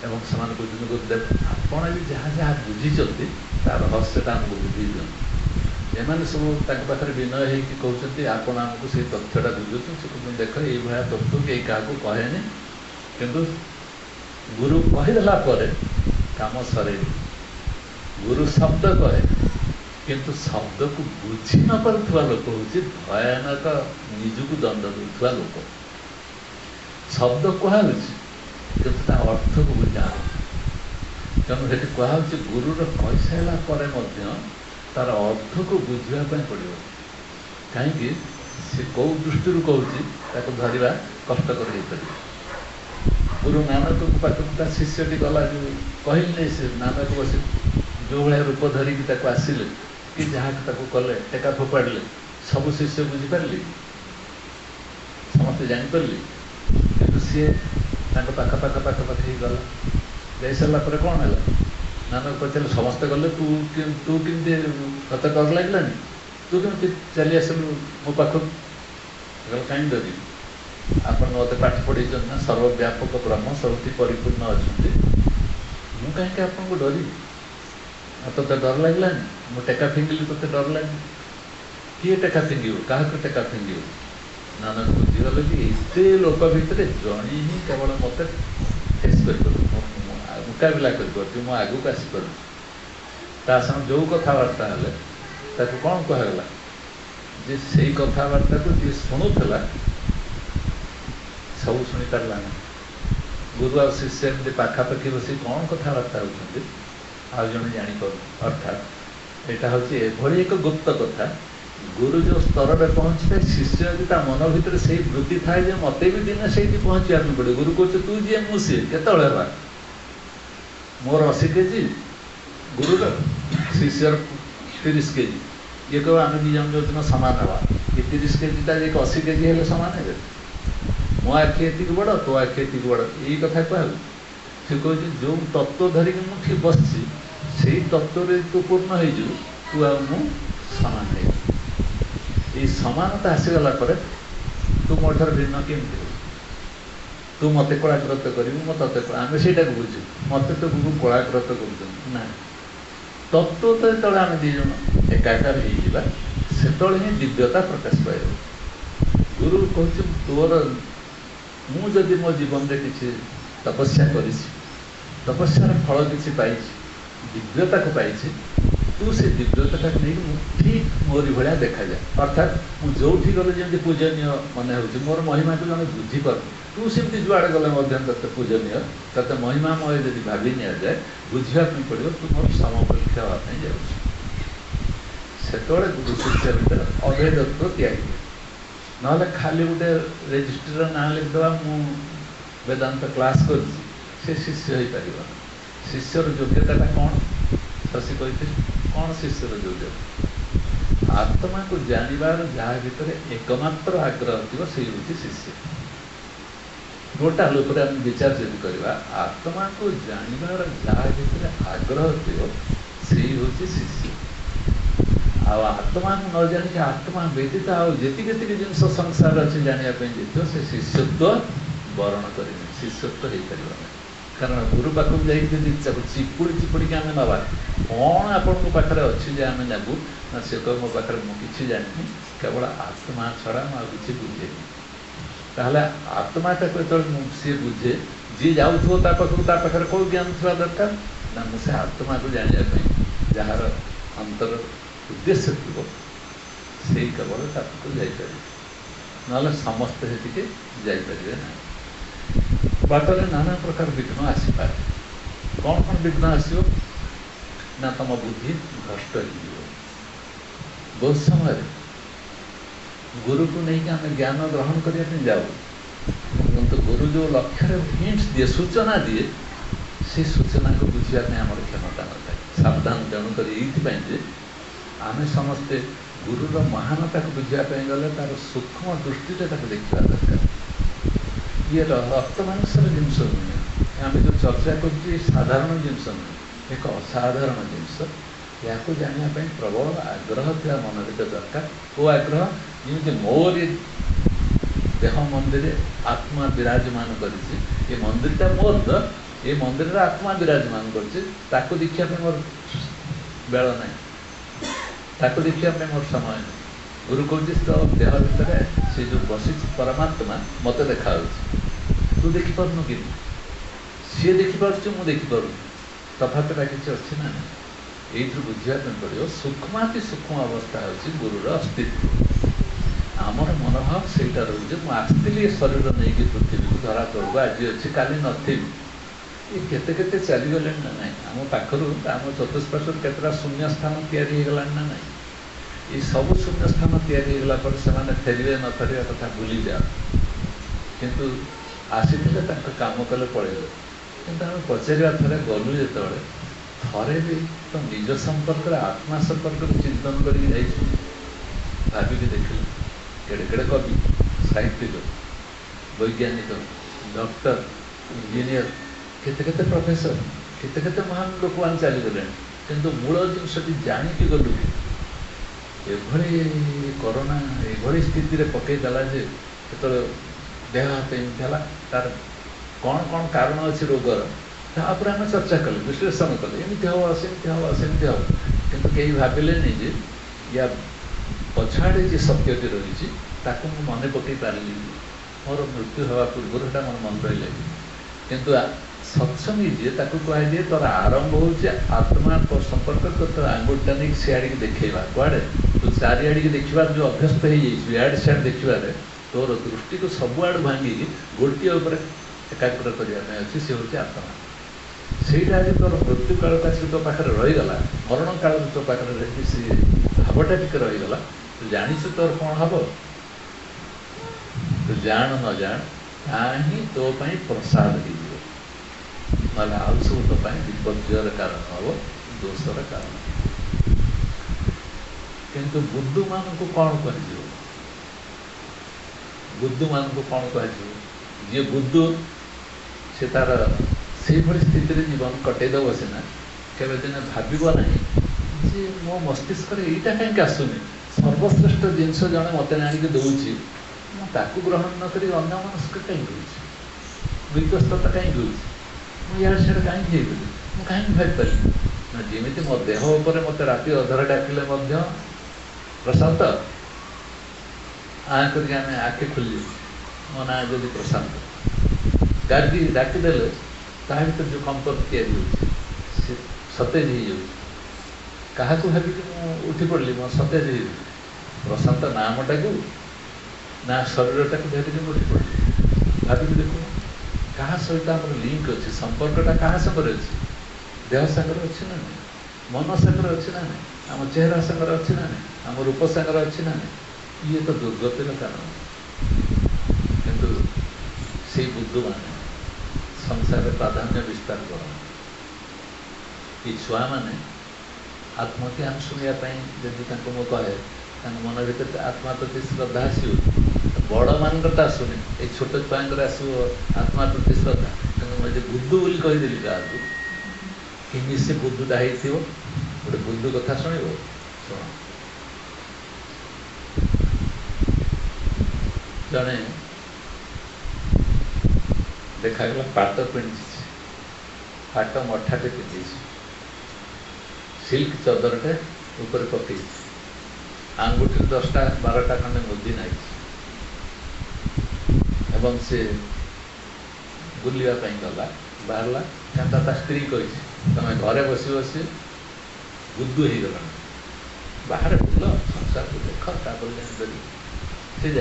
ଏବଂ ସେମାନେ କହୁଛନ୍ତି ଗୁରୁଦେବ ଆପଣ ବି ଯାହା ଯାହା ବୁଝିଛନ୍ତି ତା ରହସ୍ୟଟା ଆମକୁ ବୁଝେଇ ଦିଅନ୍ତୁ। ଏମାନେ ସବୁ ତାଙ୍କ ପାଖରେ ବିନୟ ହେଇକି କହୁଛନ୍ତି ଆପଣ ଆମକୁ ସେଇ ତଥ୍ୟଟା ବୁଝୁଛନ୍ତି। ସେ କହୁଛନ୍ତି ଦେଖ ଏଇଭଳିଆ ତଥ୍ୟ କେହି କାହାକୁ କହେନି, କିନ୍ତୁ ଗୁରୁ କହିଦେଲା ପରେ କାମ ସରେନି। ଗୁରୁ ଶବ୍ଦ କହେ, କିନ୍ତୁ ଶବ୍ଦକୁ ବୁଝି ନ ପାରୁଥିବା ଲୋକ ହେଉଛି ଭୟାନକ ନିଜକୁ ଦଣ୍ଡ ଦେଉଥିବା ଲୋକ। ଶବ୍ଦ କୁହାଯାଉଛି କିନ୍ତୁ ତା ଅର୍ଥକୁ ବୁଝାହେବ। ତେଣୁ ସେଠି କୁହାହେଉଛି ଗୁରୁର କହିସାରିଲା ପରେ ମଧ୍ୟ ତାର ଅର୍ଥକୁ ବୁଝିବା ପାଇଁ ପଡ଼ିବ। କାହିଁକି ସେ କେଉଁ ଦୃଷ୍ଟିରୁ କହୁଛି ତାକୁ ଧରିବା କଷ୍ଟକର ହେଇପାରିବ। ଗୁରୁ ନାନକଙ୍କ ପାଖକୁ ତା ଶିଷ୍ୟଟି ଗଲା, ଯେଉଁ କହିଲେ ସେ ନାନକ ବସି ଯେଉଁ ଭଳିଆ ରୂପ ଧରିକି ତାକୁ ଆସିଲେ କି ଯାହାକୁ ତାକୁ କଲେ ଟେକା ଫୋପାଡ଼ିଲେ, ସବୁ ଶିଷ୍ୟ ବୁଝିପାରିଲେ, ସମସ୍ତେ ଜାଣିପାରିଲେ। କିନ୍ତୁ ସିଏ ତାଙ୍କ ପାଖାପାଖି ଗଲା। ଯାଇସାରିଲା ପରେ କ'ଣ ହେଲା? ନାନକ ପଚାରିଲେ ସମସ୍ତେ ଗଲେ, ତୁ କେମିତି ତତେ ଡର ଲାଗିଲାନି? ତୁ କେମିତି ଚାଲି ଆସିଲୁ ମୋ ପାଖକୁ? କାହିଁକି ଡରିବି? ଆପଣ ମୋତେ ପାଠ ପଢ଼େଇଛନ୍ତି ନା, ସର୍ବବ୍ୟାପକ ବ୍ରହ୍ମ ସବୁଠି ପରିପୂର୍ଣ୍ଣ ଅଛନ୍ତି, ମୁଁ କାହିଁକି ଆପଣଙ୍କୁ ଡରିବି? ଆଉ ତୋତେ ଡର ଲାଗିଲାନି? ମୁଁ ଟେକା ଫିଙ୍ଗିଲି, ତୋତେ ଡର ଲାଗିଲା? କିଏ ଟେକା ଫିଙ୍ଗିବ? କାହାକୁ ଟେକା ଫିଙ୍ଗିବ? ନାନକ ବୁଝିଗଲେ କି ଏତେ ଲୋକ ଭିତରେ ଜଣେ ହିଁ କେବଳ ମୋତେ ଫେସ୍ କରିପାରୁଛି, ମୁକାବିଲା କରିପାରୁଛି, ମୁଁ ଆଗକୁ ଆସିପାରୁଛି। ତା ସାଙ୍ଗେ ଯେଉଁ କଥାବାର୍ତ୍ତା ହେଲେ ତାକୁ କ'ଣ କୁହାଗଲା ଯେ ସେଇ କଥାବାର୍ତ୍ତାକୁ ଯିଏ ଶୁଣୁଥିଲା ସବୁ ଶୁଣିପାରିଲା ନା। ଗୁରୁ ଆଉ ଶିଷ୍ୟ ଏମିତି ପାଖାପାଖି ବସି କ'ଣ କଥାବାର୍ତ୍ତା ହେଉଛନ୍ତି ଆଉ ଜଣେ ଜାଣିପାରୁ। ଅର୍ଥାତ୍ ଏଇଟା ହେଉଛି ଏଭଳି ଏକ ଗୁପ୍ତ କଥା। ଗୁରୁ ଯେଉଁ ସ୍ତରରେ ପହଞ୍ଚିଥାଏ, ଶିଷ୍ୟ ଯଦି ତା ମନ ଭିତରେ ସେଇ ବୃତ୍ତି ଥାଏ ଯେ ମୋତେ ବି ଦିନେ ସେଇଠି ପହଞ୍ଚିବା ପାଇଁ ପଡ଼ିବ। ଗୁରୁ କହୁଛି ତୁ ଯିଏ ମୁଁ ସିଏ, କେତେବେଳେ ହେବା? ମୋର 80 କେଜି, ଗୁରୁର ଶିଷ୍ୟର 30 କେଜି। ଇଏ କହିବ ଆମେ ଦୁଇ ଜଣ ଯୋଉଦିନ ସମାନ ହେବା। ଏ 30 କେଜିଟା ଯେ 80 କେଜି ହେଲେ ସମାନ ହେବେ? ମୋ ଆଖି ଏତିକି ବଡ଼, ତୋ ଆଖି ଏତିକି ବଡ଼, ଏଇ କଥା କୁହାହେବ। ସେ କହୁଛି ଯେଉଁ ତତ୍ତ୍ୱ ଧରିକି ମୁଁ ଠିକ୍ ବସିଛି ସେଇ ତତ୍ତ୍ୱରେ ତୁ ପୂର୍ଣ୍ଣ ହେଇଯିବୁ, ତୁ ଆଉ ମୁଁ ସମାନ ହେଇଯିବୁ। ଏଇ ସମାନତା ଆସିଗଲା ପରେ ତୁ ମୋ ଠାରୁ ଭିନ୍ନ କେମିତି ହେବୁ? ତୁ ମୋତେ କଳାଗ୍ରତ କରିବୁ, ମୁଁ ତତେ, ଆମେ ସେଇଟାକୁ ବୁଝୁ। ମୋତେ ତ ଗୁରୁ କଳାଗ୍ରତ କରୁଛନ୍ତି ନା। ତତ୍ତ୍ୱ ତ ଯେତେବେଳେ ଆମେ ଦୁଇ ଜଣ ଏକାକାର ହେଇଯିବା ସେତେବେଳେ ହିଁ ଦିବ୍ୟତା ପ୍ରକାଶ ପାଇବ। ଗୁରୁ କହୁଛି ତୋର, ମୁଁ ଯଦି ମୋ ଜୀବନରେ କିଛି ତପସ୍ୟା କରିଛି, ତପସ୍ୟାର ଫଳ କିଛି ପାଇଛି, ଦିବ୍ୟତାକୁ ପାଇଛି, ତୁ ସେ ଦିବ୍ୟତାଟାକୁ ନେଇକି ମୁଁ ଠିକ୍ ମୋରି ଭଳିଆ ଦେଖାଯାଏ। ଅର୍ଥାତ୍ ମୁଁ ଯେଉଁଠି ଗଲେ ଯେମିତି ପୂଜନୀୟ ମନେ ହେଉଛି, ମୋର ମହିମାକୁ ଜଣେ ବୁଝିପାରୁନି, ତୁ ସେମିତି ଯୁଆଡ଼େ ଗଲେ ମଧ୍ୟ ତତେ ପୂଜନୀୟ, ତତେ ମହିମାମୟ ଯଦି ଭାବି ନିଆଯାଏ, ବୁଝିବା ପାଇଁ ପଡ଼ିବ ତୁ ମୋର ସମକକ୍ଷ ହେବା ପାଇଁ ଯାଉଛି। ସେତେବେଳେ ଗୁରୁ ଶିଷ୍ୟ ଭିତରେ ଅଭେଦତ୍ୱ ତିଆରି ହୁଏ। ନହେଲେ ଖାଲି ଗୋଟେ ରେଜିଷ୍ଟ୍ରିର ନାଁ ଲେଖିଦେବା ମୁଁ ବେଦାନ୍ତ କ୍ଲାସ୍ କରିଛି, ସେ ଶିଷ୍ୟ ହେଇପାରିବ। ଶିଷ୍ୟର ଯୋଗ୍ୟତାଟା କ'ଣ? ଶଶୀ କହିଥିଲି କ'ଣ ଶିଷ୍ୟର ଯୋଗ୍ୟତା? ଆତ୍ମାକୁ ଜାଣିବାର ଯାହା ଭିତରେ ଏକମାତ୍ର ଆଗ୍ରହ ଥିବ ସେଇ ହେଉଛି ଶିଷ୍ୟ। ଟୋଟାଲ ଉପରେ ଆମେ ବିଚାର ଯଦି କରିବା, ଆତ୍ମାକୁ ଜାଣିବାର ଯାହା ଭିତରେ ଆଗ୍ରହ ଥିବ ସେଇ ହେଉଛି ଶିଷ୍ୟ। ଆଉ ଆତ୍ମାକୁ ନ ଜାଣିକି ଆତ୍ମା ବ୍ୟତୀତ ଆଉ ଯେତିକି ଜିନିଷ ସଂସାର ଅଛି ଜାଣିବା ପାଇଁ ଯାଇଥିବ, ସେ ଶିଷ୍ୟତ୍ୱ ବରଣ କରିନି, ଶିଷ୍ୟତ୍ୱ ହେଇପାରିବ ନାହିଁ। କାରଣ ଗୁରୁ ପାଖକୁ ଯାଇକି ଯଦି ତାକୁ ଚିପୁଡ଼ିକି ଆମେ ନେବା, କ'ଣ ଆପଣଙ୍କ ପାଖରେ ଅଛି ଯେ ଆମେ ନେବୁ ନା, ସେ କହିବ ମୋ ପାଖରେ ମୁଁ କିଛି ଜାଣିନି, କେବଳ ଆତ୍ମା ଛଡ଼ା ମୁଁ ଆଉ କିଛି ବୁଝେନି। ତାହେଲେ ଆତ୍ମାଟାକୁ ଯେତେବେଳେ ସିଏ ବୁଝେ, ଯିଏ ଯାଉଥିବ ତା ପାଖକୁ, ତା ପାଖରେ କେଉଁ ଜ୍ଞାନ ଥିବା ଦରକାର ନା, ମୁଁ ସେ ଆତ୍ମାକୁ ଜାଣିବା ପାଇଁ ଯାହାର ଅନ୍ତର ଉଦ୍ଦେଶ୍ୟ ଥିବ ସେଇ କେବଳ ତା ପାଖକୁ ଯାଇପାରିବେ। ନହେଲେ ସମସ୍ତେ ସେଠିକି ଯାଇପାରିବେ ନାହିଁ। ବାଟରେ ନାନା ପ୍ରକାର ବିଘ୍ନ ଆସିପାରେ। କ'ଣ ବିଘ୍ନ ଆସିବ ନା, ତମ ବୁଦ୍ଧି ଭ୍ରଷ୍ଟ ହେଇଯିବ। ବହୁତ ସମୟରେ ଗୁରୁକୁ ନେଇକି ଆମେ ଜ୍ଞାନ ଗ୍ରହଣ କରିବା ପାଇଁ ଯାଉ, କିନ୍ତୁ ଗୁରୁ ଯେଉଁ ଲକ୍ଷ୍ୟରେ ହିଣ୍ଟସ୍ ଦିଏ, ସୂଚନା ଦିଏ, ସେ ସୂଚନାକୁ ବୁଝିବା ପାଇଁ ଆମର କ୍ଷମତା ନଥାଏ। ସାବଧାନ। ତେଣୁକରି ଏଇଥିପାଇଁ ଯେ ଆମେ ସମସ୍ତେ ଗୁରୁର ମହାନତାକୁ ବୁଝିବା ପାଇଁ ଗଲେ ତାର ସୂକ୍ଷ୍ମ ଦୃଷ୍ଟିରେ ତାକୁ ଦେଖିବା ଦରକାର। ये रक्त मांसर जिनस नुहे आम जो चर्चा कर साधारण जिनस नुहे एक असाधारण जिनस या जानापी प्रबल आग्रह था मन भर दरकार वो आग्रह जमी मोर देह मंदिर आत्मा विराजमान कर मंदिरटा मोर तो ये मंदिर आत्मा विराजमान कर देखा मोर बेल ना ताको देखा मोर समय नहीं गुरु कहते तो देह भितर से जो बसी परमात्मा मत देखा तू देखिपार कि सी देखिपुँ मुझे देखिपुँ तफातटा किसी अच्छी ना ये बुझापी पड़ो सूक्ष्माति सूक्ष्म अवस्था हूँ गुरुर अस्तित्व आमर मनोभाव से रोचे मुझे आसती शरीर नहीं कि पृथ्वी को धरा तौक आज अच्छी काली नी ये केते केते चलीगले ना ना आम पाखर आम चतुष्पार्श्वर केतटा शून्य स्थान या ना ना ये सब शून्य स्थान या फेरवे न फेरवा कथा भूली जाओ किंतु आसी काम कले पड़े किंतु आम पचारा थे गलु जो थे भी तो निज संपर्क आत्मा संपर्क चिंतन कर भाविक देखिल केड़े केड़े कवि साहित्यिक वैज्ञानिक डॉक्टर इंजीनियर केते केते प्रोफेसर केते केते महान लोक मान चलीगले किंतु मूल जिनसटी जाणी गलु एभली कोरोना एभली स्थिति रे पकईदेला जे तो देह हाथ एमती तार कौन कौन कारण अच्छी रोगर तापर आम चर्चा कले विश्लेषण कले एमती हम सेमती हम सेमती हम किंतु कहीं भाविले नहीं जे या पछाड़े जी सत्यटी रही मन पकई पारि मोर मृत्यु हवा पूर्व मोर मन रही किंतु सत्संगी जी कहुए तोर आरंभ हो आत्मा संपर्क तो तोर आंगुठा नहीं सियाड़ की देखा कड़े तू चारिआड़ की देखा जो अभ्यस्त हो इड सियाड़ देखा तोर दृष्टि को सबुआड़ भांगिकी गोटे एकाग्र करने अच्छी सी हूँ आत्मा ସେଇଟା ଆଜି ତୋର ମୃତ୍ୟୁ କାଳଟା ସେ ତୋ ପାଖରେ ରହିଗଲା ମରଣ କାଳରେ ତୋ ପାଖରେ ରହିକି ସେ ଭାବଟା ଟିକେ ରହିଗଲା ତୁ ଜାଣିଛୁ ତୋର କ'ଣ ହବ ତୁ ଜାଣ ନ ଜାଣ ତାହା ହିଁ ତୋ ପାଇଁ ପ୍ରସାଦ ହେଇଯିବ ନହେଲେ ଆଉ ସବୁ ତୋ ପାଇଁ ବିପର୍ଯ୍ୟୟର କାରଣ ହବ ଦୋଷର କାରଣ କିନ୍ତୁ ବୁଦ୍ଧୁମାନଙ୍କୁ କ'ଣ କୁହାଯିବ ବୁଦ୍ଧୁମାନଙ୍କୁ କ'ଣ କୁହାଯିବ ଯିଏ ବୁଦ୍ଧୁ ସେ ତାର से भाई स्थित जीवन कटेदेव सीना केवे दिन भाव ना जे मो मस्तिष्क यहीटा कहीं आसुनी सर्वश्रेष्ठ जिनस जड़े मत आणिक दूसरी ग्रहण न कर अन्य मनस्क कहीं विकस्तता कहीं मुझे सीटा कहीं मुझे कहीं भाई ना जमी मो देह उपर मत राति अधर डाकिले प्रशांत आँख आखि खोल मो ना जब प्रशांत गाड़ी डाकिदेले ता भर जो कंपन या सतेज हो क्या भाविक उठी पड़ी मो सतेज हो प्रशांत नामटा को ना शरीरटा को धरिक उठी पड़ी भाविक देखो क्या सहित आम लिंक अच्छे संपर्कटा क्या सागर अच्छी देह सागर अच्छी ना मन सागर अच्छी ना आम चेहरा सागर अच्छी ना आम रूप सागर अच्छी ना ये तो दुर्गतिर कारण किंतु से बुद्ध मान संसार प्राधान्य विस्तार कर ये छुआ मैंने आत्मज्ञान शुणापी जदि मुझे कहे मन भर आत्मा प्रति श्रद्धा आसो बड़ मान आसुनी एक छोट छुआर आसो आत्मा प्रति श्रद्धा तेनाली मुझे बुद्धू बोली कहीदेली क्या कि से बुद्धूटा हो गोटे बुद्धू कथा शुण शुण जड़े देखागला पाट पिंधि पाट मठाटे पिंधि सिल्क चदरटे ऊपर पकई आंगुठी 10टा 12टा खंडे मुदी नाई एवं से बुलवाई गला बाहरला क्या स्त्री कही तुम घरे बस बस बुद्धू हो गला बाहर बुल संसार को देख तापर से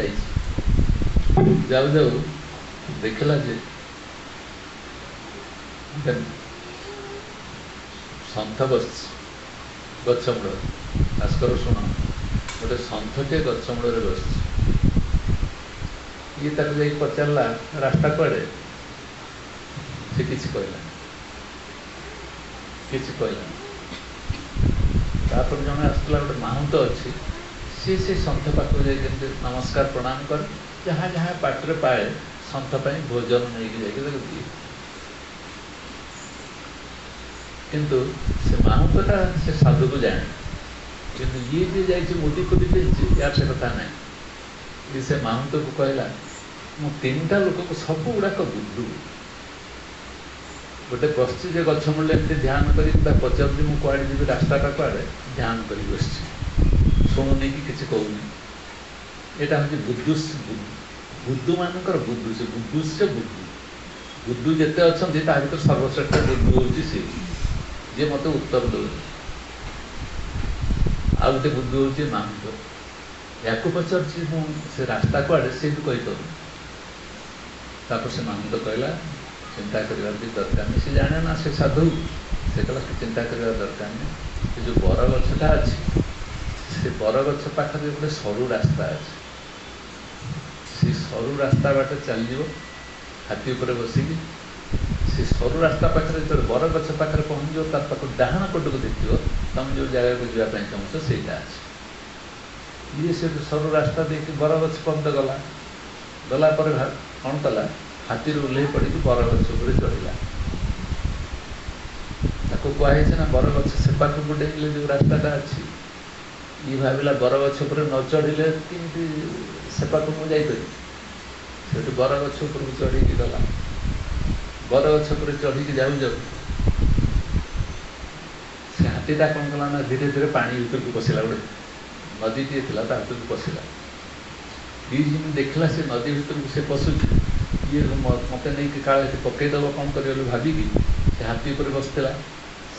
जाऊ जाऊ देखला जे सन्थ बस गचमूल खासकर शुण गोटे सन्थटे गचमूल बस ये तक जा पचारा रास्ता कड़े से किसी कहला किसी कहला जड़े आसला गोटे माहुंत अच्छी सी से सन्थ पाख जा नमस्कार प्रणाम कर जहाँ जहाँ पाटे पाए ସନ୍ଥ ପାଇଁ ଭୋଜନ ନେଇକି ଯାଇକି ତାକୁ ଦିଏ। କିନ୍ତୁ ସେ ମାହୁନ୍ତଟା ସେ ସାଧୁକୁ ଜାଣେ, କିନ୍ତୁ ଇଏ ଯିଏ ଯାଇଛି ମୁଦି ଖୋଦି ଦେଇଛି ୟାର ସେ କଥା ନାହିଁ। ଇଏ ସେ ମାହୁନ୍ତକୁ କହିଲା ମୁଁ 3ଟା ଲୋକକୁ ସବୁ ଗୁଡ଼ାକ ବୁଝୁ, ଗୋଟେ ବସିଛି ଯେ ଗଛ ମୂଳେ ଏମିତି ଧ୍ୟାନ କରିକି ତା ପଚାରୁଛି ମୁଁ କୁଆଡ଼େ ଯିବି, ରାସ୍ତାଟା କୁଆଡ଼େ, ଧ୍ୟାନ କରିକି ବସିଛି, ଶୁଣୁନି କି କିଛି କହୁନି। ଏଇଟା ହେଉଛି ବୁଦ୍ଧୁମାନଙ୍କର ବୁଦ୍ଧୁ। ସେ ବୁଦ୍ଧୁ ଯେତେ ଅଛନ୍ତି ତା ଭିତରେ ସର୍ବଶ୍ରେଷ୍ଠ ବୁଦ୍ଧୁ ହେଉଛି ସେ, ଯିଏ ମୋତେ ଉତ୍ତର ଦେଉଛି। ଆଉ ଗୋଟେ ବୁଦ୍ଧୁ ହେଉଛି ମାହୁନ୍ତ। ୟାକୁ ପଚାରୁଛି ମୁଁ ସେ ରାସ୍ତା କୁଆଡ଼େ, ସେଇଠୁ କହିପାରୁନି। ତାପରେ ସେ ମାହୁନ୍ତ କହିଲା ଚିନ୍ତା କରିବାର ବି ଦରକାର ନାହିଁ, ସେ ଜାଣେ ନା ସେ ସାଧୁ। ସେ କହିଲା ଚିନ୍ତା କରିବା ଦରକାର ନାହିଁ, ସେ ଯେଉଁ ବରଗଛଟା ଅଛି ସେ ବରଗଛ ପାଖରେ ଗୋଟେ ସରୁ ରାସ୍ତା ଅଛି, ସେ ସରୁ ରାସ୍ତା ବାଟେ ଚାଲିଯିବ ହାତୀ ଉପରେ ବସିକି। ସେ ସରୁ ରାସ୍ତା ପାଖରେ ଯେତେବେଳେ ବରଗଛ ପାଖରେ ପହଞ୍ଚିବ ତାର ପାଖକୁ ଡାହାଣ ପଟକୁ ଦେଖିବ, ତୁମେ ଯେଉଁ ଜାଗାକୁ ଯିବା ପାଇଁ ଚାହୁଁଛ ସେଇଟା ଅଛି। ଇଏ ସେ ସରୁ ରାସ୍ତା ଦେଇକି ବରଗଛ ପର୍ଯ୍ୟନ୍ତ ଗଲା ପରେ କ'ଣ କଲା, ହାତୀରୁ ଓହ୍ଲେଇ ପଡ଼ିକି ବରଗଛ ଉପରେ ଚଢ଼ିଲା। ତାକୁ କୁହାହେଇଛି ନା ବରଗଛ ସେ ପାଖକୁ ଡେଇଁଲେ ଯେଉଁ ରାସ୍ତାଟା ଅଛି, ଇଏ ଭାବିଲା ବରଗଛ ଉପରେ ନ ଚଢ଼ିଲେ କେମିତି ସେ ପାଖକୁ ଯାଇପାରିବି। ସେଠୁ ବରଗଛ ଉପରକୁ ଚଢ଼ିକି ଗଲା। ବରଗଛ ଉପରେ ଚଢ଼ିକି ଯାଉ ସେ ହାତୀଟା କ'ଣ କଲା ନା ଧୀରେ ଧୀରେ ପାଣି ଭିତରକୁ ପଶିଲା। ଗୋଟେ ନଦୀଟିଏ ଥିଲା ତା ଭିତରକୁ ପଶିଲା। ଇଏ ଯେମିତି ଦେଖିଲା ସେ ନଦୀ ଭିତରକୁ ସେ ପଶୁଛି, ଇଏ ମୋତେ ନେଇକି କାଳେ ପକେଇଦେବ କ'ଣ କରିବ ବୋଲି ଭାବିକି ସେ ହାତୀ ଉପରେ ବସିଥିଲା।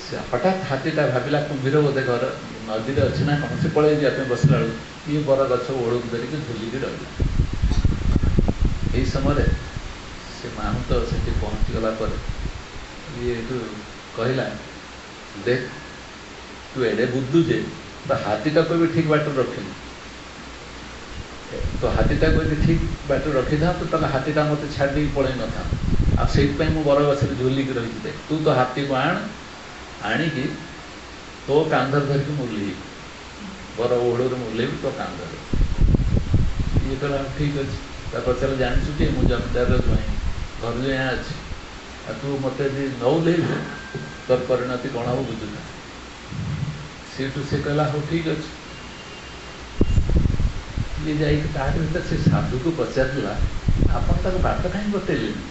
ସେ ହଠାତ୍ ହାତୀଟା ଭାବିଲା କୁମ୍ଭୀର ବୋଧେ ଘର ନଦୀରେ ଅଛି ନା କ'ଣ, ସେ ପଳେଇ ଯିବା ପାଇଁ ବସିଲା ବେଳକୁ ଇଏ ବରଗଛ ଓଳକୁ ଧରିକି ଝୁଲିକି ରହିଲା। ଏହି ସମୟରେ ସେ ମାହୁନ୍ତ ସେଠି ପହଞ୍ଚିଗଲା ପରେ ଇଏ ଏଠୁ କହିଲା ଦେଖ ତୁ ଏଡ଼େ ବୁଦ୍ଧୁ ଯେ ତ ହାତୀଟାକୁ ବି ଠିକ୍ ବାଟରେ ରଖିଲୁ, ତ ହାତୀଟାକୁ ଯଦି ଠିକ୍ ବାଟରେ ରଖିଥାନ୍ତୁ ତାହେଲେ ହାତୀଟା ମୋତେ ଛାଡ଼ି ଦେଇକି ପଳେଇ ନଥାନ୍ତା। ଆଉ ସେଇଥିପାଇଁ ମୁଁ ବରଗଛରେ ଝୁଲିକି ରହିଛି। ଦେଖ ତୁ ତ ହାତୀକୁ ଆଣିକି ତୋ କାନ୍ଧରେ ଧରିକି ମୁଁ ଓହ୍ଲେଇବି, ବର ଓହଳରୁ ମୁଁ ଓହ୍ଲେଇବି ତୋ କାନ୍ଧରେ। ଇଏ କହିଲା ଠିକ୍ ଅଛି। ତାପରେ ତାହେଲେ ଜାଣିଛୁ କି ମୁଁ ଜମିଦାରର ଜ୍ୱାଇଁ, ଘର ଜ୍ୱାଇଁ ଅଛି, ଆଉ ତୁ ମୋତେ ଯଦି ନ ଓହ୍ଲେଇବୁ ତୋର ପରିଣତି କ'ଣ ହେବ ବୁଝୁନା। ସେଇଠୁ ସେ କହିଲା ହଉ ଠିକ୍ ଅଛି। ଇଏ ଯାଇକି ତାହାରି ଭିତରେ ସେ ସାଧୁକୁ ପଚାରିଲା ଆପଣ ତାକୁ ବାଟ କାହିଁ ବତେଇଲେନି?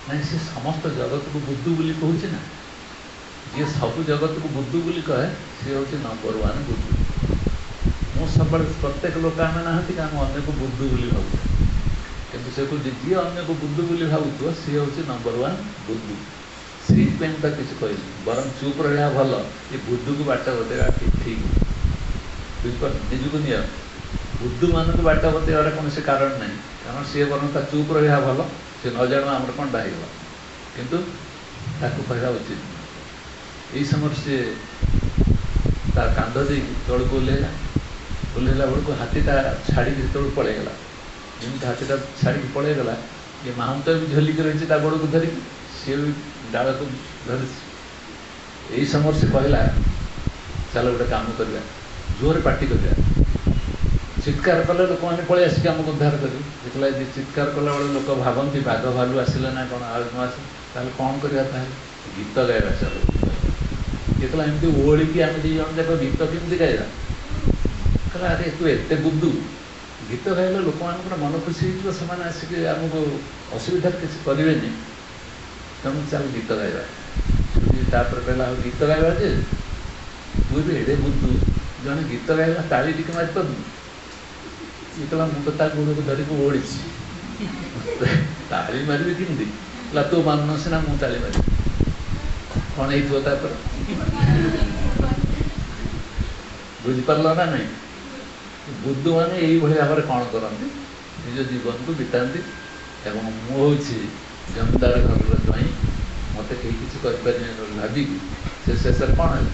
ନାଇଁ ସେ ସମସ୍ତ ଜଗତକୁ ବୁଦ୍ଧୁ ବୋଲି କହୁଛି ନା, ଯିଏ ସବୁ ଜଗତକୁ ବୁଦ୍ଧୁ ବୋଲି କହେ ସିଏ ହେଉଛି ନମ୍ବର 1 ବୁଦ୍ଧୁ। ମୁଁ ସବୁବେଳେ ପ୍ରତ୍ୟେକ ଲୋକ ଆମେ ନାହାନ୍ତି କି ଆମେ ଅନ୍ୟକୁ ବୁଦ୍ଧୁ ବୋଲି ଭାବୁଛୁ, କିନ୍ତୁ ସେ କହୁଛି ଯିଏ ଅନ୍ୟକୁ ବୁଦ୍ଧୁ ବୋଲି ଭାବୁଥିବ ସିଏ ହେଉଛି ନମ୍ବର 1 ବୁଦ୍ଧୁ। ସେଇଥିପାଇଁ ମୁଁ ତାକୁ କିଛି କହିଲି, ବରଂ ଚୁପ୍ ରହିବା ଭଲ, ଏ ବୁଦ୍ଧୁକୁ ବାଟ ବତେଇବା ଠିକ୍। ବୁଝିପାରୁଛ, ନିଜକୁ ନିଅ। ବୁଦ୍ଧୁମାନଙ୍କୁ ବାଟ ବତେଇବାର କୌଣସି କାରଣ ନାହିଁ, କାରଣ ସିଏ ବରଂ ତା ଚୁପ୍ ରହିବା ଭଲ, ସେ ନ ଜାଣୁ ଆମର କ'ଣଟା ହେଇଗଲା, କିନ୍ତୁ ତାକୁ କହିବା ଉଚିତ। ଏହି ସମୟରେ ସିଏ ତା କାନ୍ଧ ଦେଇକି ତଳକୁ ଓହ୍ଲେଇଲା ବେଳକୁ ହାତୀଟା ଛାଡ଼ିକି ସେତେବେଳକୁ ପଳେଇଗଲା। ଯେମିତି ହାତୀଟା ଛାଡ଼ିକି ପଳେଇଗଲା, ଇଏ ମାହୁନ୍ତ ବି ଝୁଲିକି ରହିଛି ତା ଗୋଡ଼କୁ ଧରିକି, ସିଏ ବି ଡାଳକୁ ଧରିଛି। ଏହି ସମୟରେ ସେ କହିଲା ଚାଲ ଗୋଟେ କାମ କରିବା, ଜୋରରେ ପାଟି କରିବା, ଚିତ୍କାର କଲେ ଲୋକମାନେ ପଳେଇ ଆସିକି ଆମକୁ ଉଦ୍ଧାର କରିବେ। ଦେଖିଲା ଯଦି ଚିତ୍କାର କଲାବେଳେ ଲୋକ ଭାବନ୍ତି ବାଘ ଭାଲୁ ଆସିଲେ ନା କ'ଣ, ଆଉ ନ ଆସେ ତାହେଲେ କ'ଣ କରିବା, ତାହେଲେ ଗୀତ ଗାଇବା ଚାଲ। ଦେଖିଲା ଏମିତି ଓଳିକି ଆମେ 2 ଜଣ ଯାକ ଗୀତ କେମିତି ଗାଇବା? କହିଲା ଆରେ ତୁ ଏତେ ବୁଦ୍ଧୁ, ଗୀତ ଗାଇଲେ ଲୋକମାନଙ୍କର ମନ ଖୁସି ହେଇଯିବ, ସେମାନେ ଆସିକି ଆମକୁ ଅସୁବିଧାରେ କିଛି କରିବେନି, ତେଣୁ ଚାଲ ଗୀତ ଗାଇବା। ତାପରେ କହିଲା ଆଉ ଗୀତ ଗାଇବା ଯେ ତୁ ବି ଏଡ଼େ ବୁଦ୍ଧୁ, ଜଣେ ଗୀତ ଗାଇଲା ତାଳି ଟିକେ ମାରିପାରୁନି। ଇଏ କହିଲା ମୁଁ ତ ତା ଗୋଡ଼କୁ ଧରିକି ଓଳିଛି, ତାଳି ମାରିବି କେମିତି? କହିଲା ତୁ ମାନୁ ସିନା ମୁଁ ତାଳି ମାରିବି, କ'ଣ ହେଇଥିବ ତାପରେ? ବୁଝିପାରିଲ ନା ନାହିଁ? ବୁଦ୍ଧୁମାନେ ଏଇଭଳି ଭାବରେ କ'ଣ କରନ୍ତି, ନିଜ ଜୀବନକୁ ବିତାନ୍ତି। ଏବଂ ମୁଁ ହେଉଛି ଜମିଦାର ଘରର ଜ୍ୱାଇଁ, ମୋତେ କେହି କିଛି କରିପାରିବେନି ବୋଲି ଭାବିକି ସେ ଶେଷରେ କ'ଣ ହେଲା,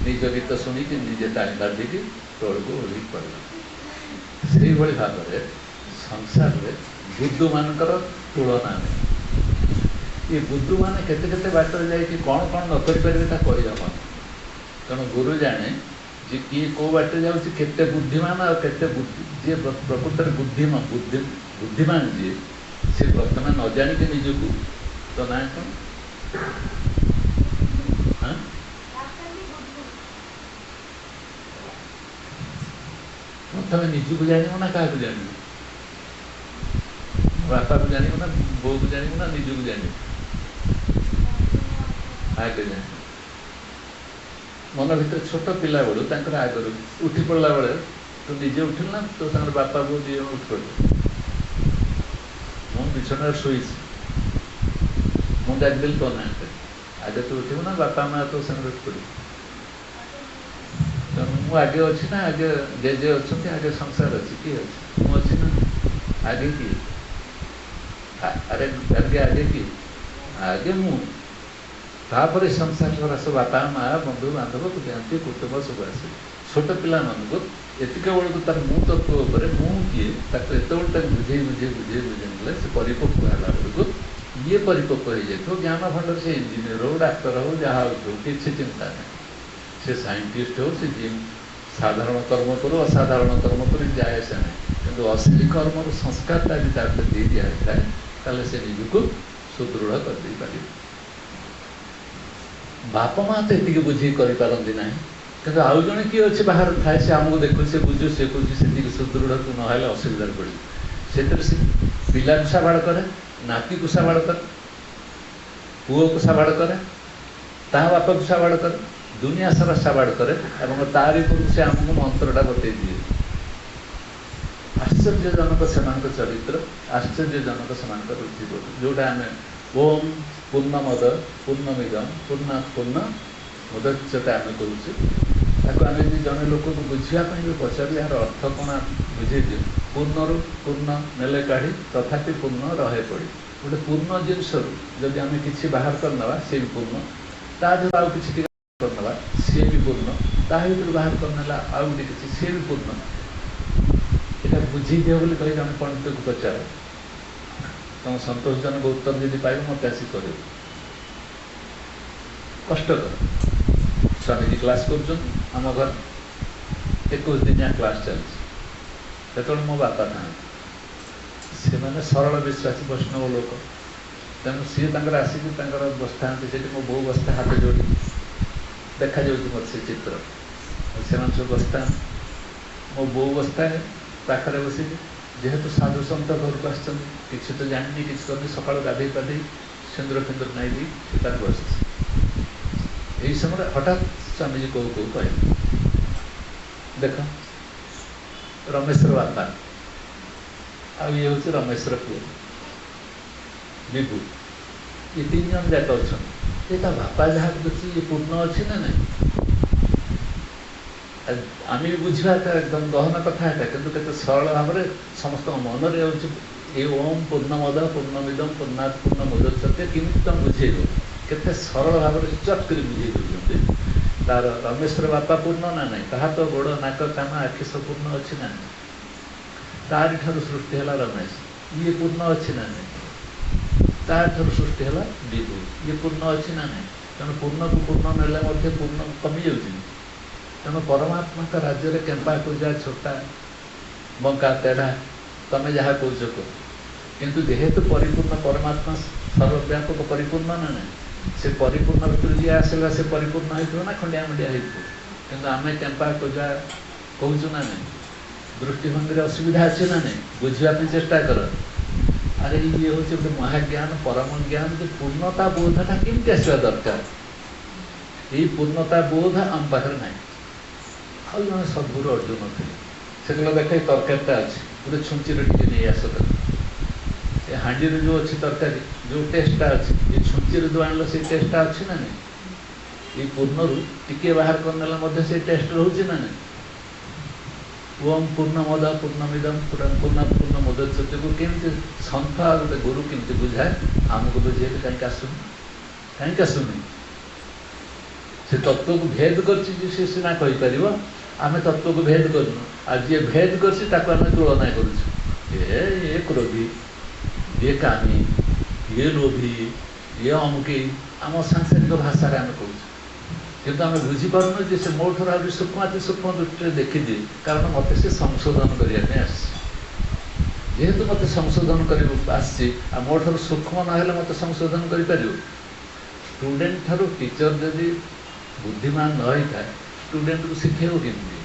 ନିଜ ଗୀତ ଶୁଣିକି ନିଜେ ତାଳି ମାରିଦେଇକି ତଳକୁ ଓହ୍ଲେଇକି ପଡ଼ିଲା। ସେଇଭଳି ଭାବରେ ସଂସାରରେ ବୁଦ୍ଧୁମାନଙ୍କର ତୁଳନା ନାହିଁ। ଏ ବୁଦ୍ଧୁମାନେ କେତେ କେତେ ବାଟରେ ଯାଇକି କ'ଣ କ'ଣ ନ କରିପାରିବେ ତା କହିହେବନି। ତେଣୁ ଗୁରୁ ଜାଣେ ଯେ କିଏ କେଉଁ ବାଟରେ ଯାଉଛି, କେତେ ବୁଦ୍ଧିମାନ ଆଉ କେତେ ଯିଏ ପ୍ରକୃତରେ ବୁଦ୍ଧିମାନ ଯିଏ ସେ ପ୍ରଥମେ ନ ଜାଣିକି ନିଜକୁ ତ ନାଁ କ'ଣ? ପ୍ରଥମେ ନିଜକୁ ଜାଣିବ ନା କାହାକୁ ଜାଣିବ? ବାପାକୁ ଜାଣିବ ନା ବୋଉକୁ ଜାଣିବ ନା ନିଜକୁ ଜାଣିବ? ଆଗେ ଜାଣିବ। ମନ ଭିତରେ ଛୋଟ ପିଲା ବେଳୁ ତାଙ୍କର ଆଗରୁ ଉଠି ପଡ଼ିଲା ବେଳେ ତୁ ନିଜେ ଉଠିଲୁ ନା ତୁ ତାଙ୍କର ବାପା ବୋଉ ଦୁଇ ଜଣ ଉଠି ପଡ଼ିଲୁ? ମୁଁ ବିଛଣାରେ ଶୋଇଛି, ମୁଁ ଡାକିଦେଲି ତୋ ନାଁ ଆଗେ ତୁ ଉଠିବୁ ନା ବାପା ମା ତୋ ସାଙ୍ଗରେ ଉଠି ପଡ଼ିବୁ? ତେଣୁ ମୁଁ ଆଗେ ଅଛି ନା ଆଗେ ଜେଜେ ଅଛନ୍ତି, ଆଗେ ସଂସାର ଅଛି, କିଏ ଅଛି? ମୁଁ ଅଛି ନା ଆଗେ କିଏ? ଆରେ ଆଗେ କିଏ? ଆଗେ ମୁଁ, ତାପରେ ସଂସାର ସବୁ ବାପା ମା ବନ୍ଧୁ ବାନ୍ଧବ ଜ୍ଞାତି କୁଟୁମ୍ବ ସବୁ ଆସିବେ। ଛୋଟ ପିଲାମାନଙ୍କୁ ଏତିକି ବେଳକୁ ତାର ମୁଁ ତତ୍ତ୍ୱ ଉପରେ ମୁଁ କିଏ ତାକୁ ଏତେବେଳେ ତାକୁ ବୁଝେଇ ନେଲେ ସେ ପରିପକ୍ୱ ହେଲା ବେଳକୁ ଇଏ ପରିପକ୍ୱ ହେଇଯାଇଥିବ। ଜ୍ଞାନ ଭଣ୍ଡାର ସେ ଇଞ୍ଜିନିୟର ହଉ ଡାକ୍ତର ହଉ ଯାହା ହଉ କିଛି ଚିନ୍ତା ନାହିଁ। ସେ ସାଇଣ୍ଟିଷ୍ଟ ହଉ, ସେ ଯିଏ ସାଧାରଣ କର୍ମ କରୁ ଅସାଧାରଣ କର୍ମ କରୁ ଯାଏ ଆସେ ନାହିଁ, କିନ୍ତୁ ଅଶ୍ଳୀ କର୍ମର ସଂସ୍କାରଟା ଯଦି ତା ଭିତରେ ଦେଇ ଦିଆଯାଇଥାଏ ତାହେଲେ ସେ ନିଜକୁ ସୁଦୃଢ଼ କରିଦେଇପାରିବ। ବାପା ମା ତ ଏତିକି ବୁଝିକି କରିପାରନ୍ତି ନାହିଁ, କିନ୍ତୁ ଆଉ ଜଣେ କିଏ ଅଛି ବାହାରେ ଥାଏ, ସେ ଆମକୁ ଦେଖୁଛି, ସେ ବୁଝୁ, ସେ କହୁଛି, ସେତିକି ସୁଦୃଢ଼ ନହେଲେ ଅସୁବିଧାରେ ପଡ଼ିବ। ସେଥିରେ ସେ ପିଲାକୁ ସାବାଡ଼ କରେ, ନାତିକୁ ସାବାଡ଼ କରେ, ପୁଅକୁ ସାବାଡ଼ କରେ, ତା ବାପାକୁ ସାବାଡ଼ କରେ, ଦୁନିଆ ସାରା ସାବାଡ଼ କରେ ଏବଂ ତାରି ଉପରକୁ ସେ ଆମକୁ ମନ୍ତ୍ରଟା ବତେଇ ଦିଏ। ଆଶ୍ଚର୍ଯ୍ୟଜନକ ସେମାନଙ୍କ ଚରିତ୍ର, ଆଶ୍ଚର୍ଯ୍ୟଜନକ ସେମାନଙ୍କର ରୁଚିବୋଧ, ଯେଉଁଟା ଆମେ ଓମ୍ ପୂର୍ଣ୍ଣମଦ ପୂର୍ଣ୍ଣମିଦଂ ପୂର୍ଣ୍ଣାତ୍ ପୂର୍ଣ୍ଣମୁଦଚ୍ୟତେ ଆମେ କହୁଛୁ। ତାକୁ ଆମେ ଯଦି ଜଣେ ଲୋକକୁ ବୁଝିବା ପାଇଁ ବି ପଚାରିଲେ ଏହାର ଅର୍ଥ କ'ଣ ବୁଝେଇ ଦିଉ। ପୂର୍ଣ୍ଣରୁ ପୂର୍ଣ୍ଣ ନେଲେ କାଢ଼ି ତଥାପି ପୂର୍ଣ୍ଣ ରହେ ପଡ଼ି। ଗୋଟେ ପୂର୍ଣ୍ଣ ଜିନିଷରୁ ଯଦି ଆମେ କିଛି ବାହାର କରିନେବା ସିଏ ବି ପୂର୍ଣ୍ଣ, ତା ଦେହରୁ ଆଉ କିଛି ଟିକେ କରିନେବା ସିଏ ବି ପୂର୍ଣ୍ଣ, ତା ଭିତରୁ ବାହାର କରିନେଲା ଆଉ ଗୋଟେ କିଛି ସିଏ ବି ପୂର୍ଣ୍ଣ। এটা ବୁଝେଇ ଦିଅ ବୋଲି କହି ଜଣେ ପଣ୍ଡିତକୁ ପଚାରେ, ତମ ସନ୍ତୋଷଜନକ ଉତ୍ତର ଯଦି ପାଇବ ମୋତେ ଆସି କରିବ। କଷ୍ଟକର। ସ୍ୱାମୀଜୀ କ୍ଲାସ୍ କରୁଛନ୍ତି ଆମ ଘର, 21 ଦିନିଆ କ୍ଲାସ୍ ଚାଲିଛି। ସେତେବେଳେ ମୋ ବାପା ଥାଆନ୍ତି, ସେମାନେ ସରଳ ବିଶ୍ୱାସୀ ବୈଷ୍ଣବ ଲୋକ, ତେଣୁ ସିଏ ତାଙ୍କର ଆସିକି ତାଙ୍କର ବସିଥାନ୍ତି ସେଠି, ମୋ ବୋଉ ବସିଥାଏ ହାତ ଯୋଡ଼ି, ଦେଖାଯାଉଛି ମୋତେ ସେ ଚିତ୍ର, ସେମାନେ ସବୁ ବସିଥାନ୍ତି, ମୋ ବୋଉ ବସିଥାଏ ପାଖରେ ବସିକି। ଯେହେତୁ ସାଧୁ ସନ୍ଥ ଘରକୁ ଆସିଛନ୍ତି, କିଛି ତ ଜାଣିନି, କିଛି କରିନି, ସକାଳୁ ଗାଧେଇ ପାଧେଇ ସିନ୍ଦୁର ଫିନ୍ଦୁର ନାଇକି ସେ ତାର ବସିଛି। ଏହି ସମୟରେ ହଠାତ୍ ସ୍ୱାମୀଜୀ କୋଉ କହିଲେ, ଦେଖ ରମେଶର ବାପା ଆଉ ଇଏ ହେଉଛି ରମେଶର ପୁଅ ବିଭୁ, ଏ 3 ଜଣ ଯାକ ଅଛନ୍ତି। ଏ ତା ବାପା ଯାହାକୁ ଦେଖୁଛି ଇଏ ପୂର୍ଣ୍ଣ ଅଛି ନା ନାହିଁ? ଆମେ ବି ବୁଝିବା ଏକଦମ ଗହନ କଥା ଏଟା, କିନ୍ତୁ କେତେ ସରଳ ଭାବରେ ସମସ୍ତଙ୍କ ମନରେ ହେଉଛି ଏ ଓମ୍ ପୂର୍ଣ୍ଣମଦ ପୂର୍ଣ୍ଣମିଦଂ ପୂର୍ଣ୍ଣାତ୍ ପୂର୍ଣ୍ଣମୁଦଚ୍ୟତେ କେମିତି ତମେ ବୁଝେଇବ, କେତେ ସରଳ ଭାବରେ ଚଟ୍ କରି ବୁଝେଇ ଦେଉଛନ୍ତି। ତାର ରମେଶର ବାପା ପୂର୍ଣ୍ଣ ନା ନାହିଁ? ତାହା ତ ଗୋଡ଼ ନାକ କାନ ଆଖି ସବୁ ପୂର୍ଣ୍ଣ ଅଛି ନା ନାହିଁ? ତାରି ଠାରୁ ସୃଷ୍ଟି ହେଲା ରମେଶ, ଇଏ ପୂର୍ଣ୍ଣ ଅଛି ନା ନାହିଁ? ତାରି ଠାରୁ ସୃଷ୍ଟି ହେଲା ବିଭୁ, ଇଏ ପୂର୍ଣ୍ଣ ଅଛି ନା ନାହିଁ? ତେଣୁ ପୂର୍ଣ୍ଣକୁ ପୂର୍ଣ୍ଣ ନେଲେ ମଧ୍ୟ ପୂର୍ଣ୍ଣ କମିଯାଉଛି। ତେଣୁ ପରମାତ୍ମାଙ୍କ ରାଜ୍ୟରେ କେମ୍ପା ପୂଜା ଛୋଟା ବଙ୍କା ତେଢ଼ା ତମେ ଯାହା କହୁଛ କୁହ, କିନ୍ତୁ ଯେହେତୁ ପରିପୂର୍ଣ୍ଣ ପରମାତ୍ମା ସର୍ବବ୍ୟାପକ ପରିପୂର୍ଣ୍ଣ ନା ନାହିଁ, ସେ ପରିପୂର୍ଣ୍ଣ ଭିତରୁ ଯିଏ ଆସିଲା ସେ ପରିପୂର୍ଣ୍ଣ ହେଇଥିବ ନା ଖଣ୍ଡିଆ ମଣ୍ଡିଆ ହେଇଥିବ। କିନ୍ତୁ ଆମେ କେମ୍ପା ପୂଜା କହୁଛୁ ନା ନାହିଁ? ଦୃଷ୍ଟିଭଙ୍ଗୀରେ ଅସୁବିଧା ଅଛି ନା ନାହିଁ? ବୁଝିବା ପାଇଁ ଚେଷ୍ଟା କର। ଆରେ ଇଏ ହେଉଛି ଗୋଟେ ମହାଜ୍ଞାନ ପରମ ଜ୍ଞାନ, ଯେ ପୂର୍ଣ୍ଣତା ବୋଧଟା କେମିତି ଆସିବା ଦରକାର, ଏଇ ପୂର୍ଣ୍ଣତା ବୋଧ ଆମ ପାଖରେ ନାହିଁ। ଆଉ ଜଣେ ସଦ୍ଗୁରୁ ଅର୍ଜୁନ ଥିଲେ, ସେ କହିଲେ ଦେଖ ଏଇ ତରକାରୀଟା ଅଛି, ଗୋଟେ ଛୁଞ୍ଚିରେ ଟିକେ ନେଇ ଆସ, ତାକୁ ଏ ହାଣ୍ଡିରେ ଯେଉଁ ଅଛି ତରକାରୀ ଯେଉଁ ଟେଷ୍ଟଟା ଅଛି, ଏ ଛୁଞ୍ଚିରେ ଯେଉଁ ଆଣିଲ ସେଇ ଟେଷ୍ଟଟା ଅଛି ନା ନାହିଁ? ଏଇ ପୂର୍ଣ୍ଣରୁ ଟିକେ ବାହାର କରିନେଲେ ମଧ୍ୟ ସେଇ ଟେଷ୍ଟ ରହୁଛି ନା ନାହିଁ? ଓମ୍ ପୂର୍ଣ୍ଣମଦ ପୂର୍ଣ୍ଣମିଦଂ ପୂର୍ଣ୍ଣାତ୍ ପୂର୍ଣ୍ଣମୁଦଚ୍ୟତେକୁ କେମିତି ସନ୍ଥ ଆଉ ଗୋଟେ ଗୁରୁ କେମିତି ବୁଝାଏ, ଆମକୁ ବୁଝେଇଲେ କାହିଁକି ଆସୁନି? କାହିଁକି ଆସୁନି? ସେ ତତ୍ତ୍ୱକୁ ଭେଦ କରିଛି ଯେ ସେ ସିନା କହିପାରିବ, ଆମେ ତତ୍ତ୍ୱକୁ ଭେଦ କରୁନୁ। ଆଉ ଯିଏ ଭେଦ କରିଛି ତାକୁ ଆମେ ତୁଳନା କରୁଛୁ, ଇଏ କ୍ରୋଧୀ, ଇଏ କାମୀ, ଇଏ ଲୋଭୀ, ଇଏ ଅମୁକି, ଆମ ସାଂସାରିକ ଭାଷାରେ ଆମେ କହୁଛୁ। କିନ୍ତୁ ଆମେ ବୁଝିପାରୁନୁ ଯେ ସେ ମୋ ଠାରୁ ଆହୁରି ସୂକ୍ଷ୍ମ ଦୃଷ୍ଟିରେ ଦେଖିଦିଏ, କାରଣ ମୋତେ ସେ ସଂଶୋଧନ କରିବା ପାଇଁ ଆସିଛି। ଯେହେତୁ ମୋତେ ସଂଶୋଧନ କରିବାକୁ ଆସିଛି ଆଉ ମୋ ଠାରୁ ସୂକ୍ଷ୍ମ ନହେଲେ ମୋତେ ସଂଶୋଧନ କରିପାରିବ। ଷ୍ଟୁଡେଣ୍ଟ ଠାରୁ ଟିଚର ଯଦି ବୁଦ୍ଧିମାନ ନ ହେଇଥାଏ ଷ୍ଟୁଡେଣ୍ଟକୁ ଶିଖେଇବ କେମିତି?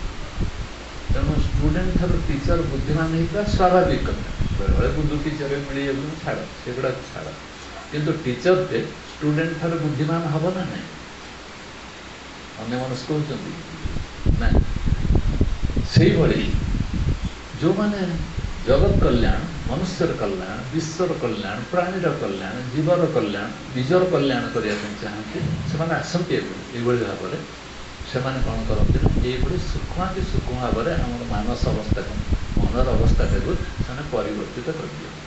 ତେଣୁ ଷ୍ଟୁଡେଣ୍ଟ ଠାରୁ ଟିଚର ବୁଦ୍ଧିମାନ ହେଇଥିବା ସ୍ୱାଭାବିକ କଥା। ବେଳେବେଳେ ବୁଦ୍ଧୁ ଟିଚର ମିଳିଯାଉଛନ୍ତି, ଛାଡ଼ ସେଗୁଡ଼ା ଛାଡ଼। କିନ୍ତୁ ଟିଚରଟେ ଷ୍ଟୁଡେଣ୍ଟ ଠାରୁ ବୁଦ୍ଧିମାନ ହବ ନା ନାହିଁ? ଅନ୍ୟମନସ୍କ ହେଉଛନ୍ତି ନା? ସେଇଭଳି ଯେଉଁମାନେ ଜଗତ କଲ୍ୟାଣ, ମନୁଷ୍ୟର କଲ୍ୟାଣ, ବିଶ୍ୱର କଲ୍ୟାଣ, ପ୍ରାଣୀର କଲ୍ୟାଣ, ଜୀବର କଲ୍ୟାଣ, ନିଜର କଲ୍ୟାଣ କରିବା ପାଇଁ ଚାହାନ୍ତି, ସେମାନେ ଆସନ୍ତି ଏଇଭଳି ଭାବରେ। ସେମାନେ କ'ଣ କରନ୍ତି ନା ଏଇଭଳି ସୂକ୍ଷ୍ମାତି ସୂକ୍ଷ୍ମ ଭାବରେ ଆମର ମାନସ ଅବସ୍ଥାକୁ, ମନର ଅବସ୍ଥାଟାକୁ ସେମାନେ ପରିବର୍ତ୍ତିତ କରିଦିଅନ୍ତି।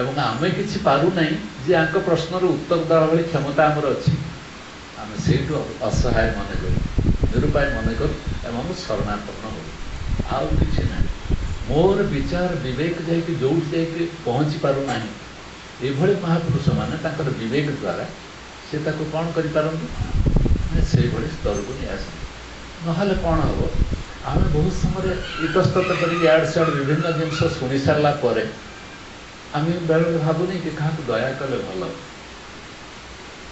ଏବଂ ଆମେ କିଛି ପାରୁନାହିଁ ଯେ ଆଙ୍କ ପ୍ରଶ୍ନର ଉତ୍ତର ଦେବା ଭଳି କ୍ଷମତା ଆମର ଅଛି। ଆମେ ସେଇଠୁ ଅସହାୟ ମନେ କରୁ, ନିରୁପାୟ ମନେ କରୁ ଏବଂ ଶରଣାପନ୍ନ ହେଉ, ଆଉ କିଛି ନାହିଁ। ମୋର ବିଚାର ବିବେକ ଯାଇକି ଯେଉଁଠି ଯାଇକି ପହଞ୍ଚି ପାରୁନାହିଁ, ଏଭଳି ମହାପୁରୁଷମାନେ ତାଙ୍କର ବିବେକ ଦ୍ୱାରା ସେ ତାକୁ କ'ଣ କରିପାରନ୍ତି? ସେଇଭଳି ସ୍ତରକୁ ନେଇ ଆସନ୍ତି। ନହେଲେ କ'ଣ ହେବ? ଆମେ ବହୁତ ସମୟରେ ଇତସ୍ତତ କରିକି ଇଆଡ଼େ ସିଆଡ଼େ ବିଭିନ୍ନ ଜିନିଷ ଶୁଣି ସାରିଲା ପରେ ଆମେ ବେଳେବେଳେ ଭାବୁନି କି କାହାକୁ ଦୟା କଲେ ଭଲ,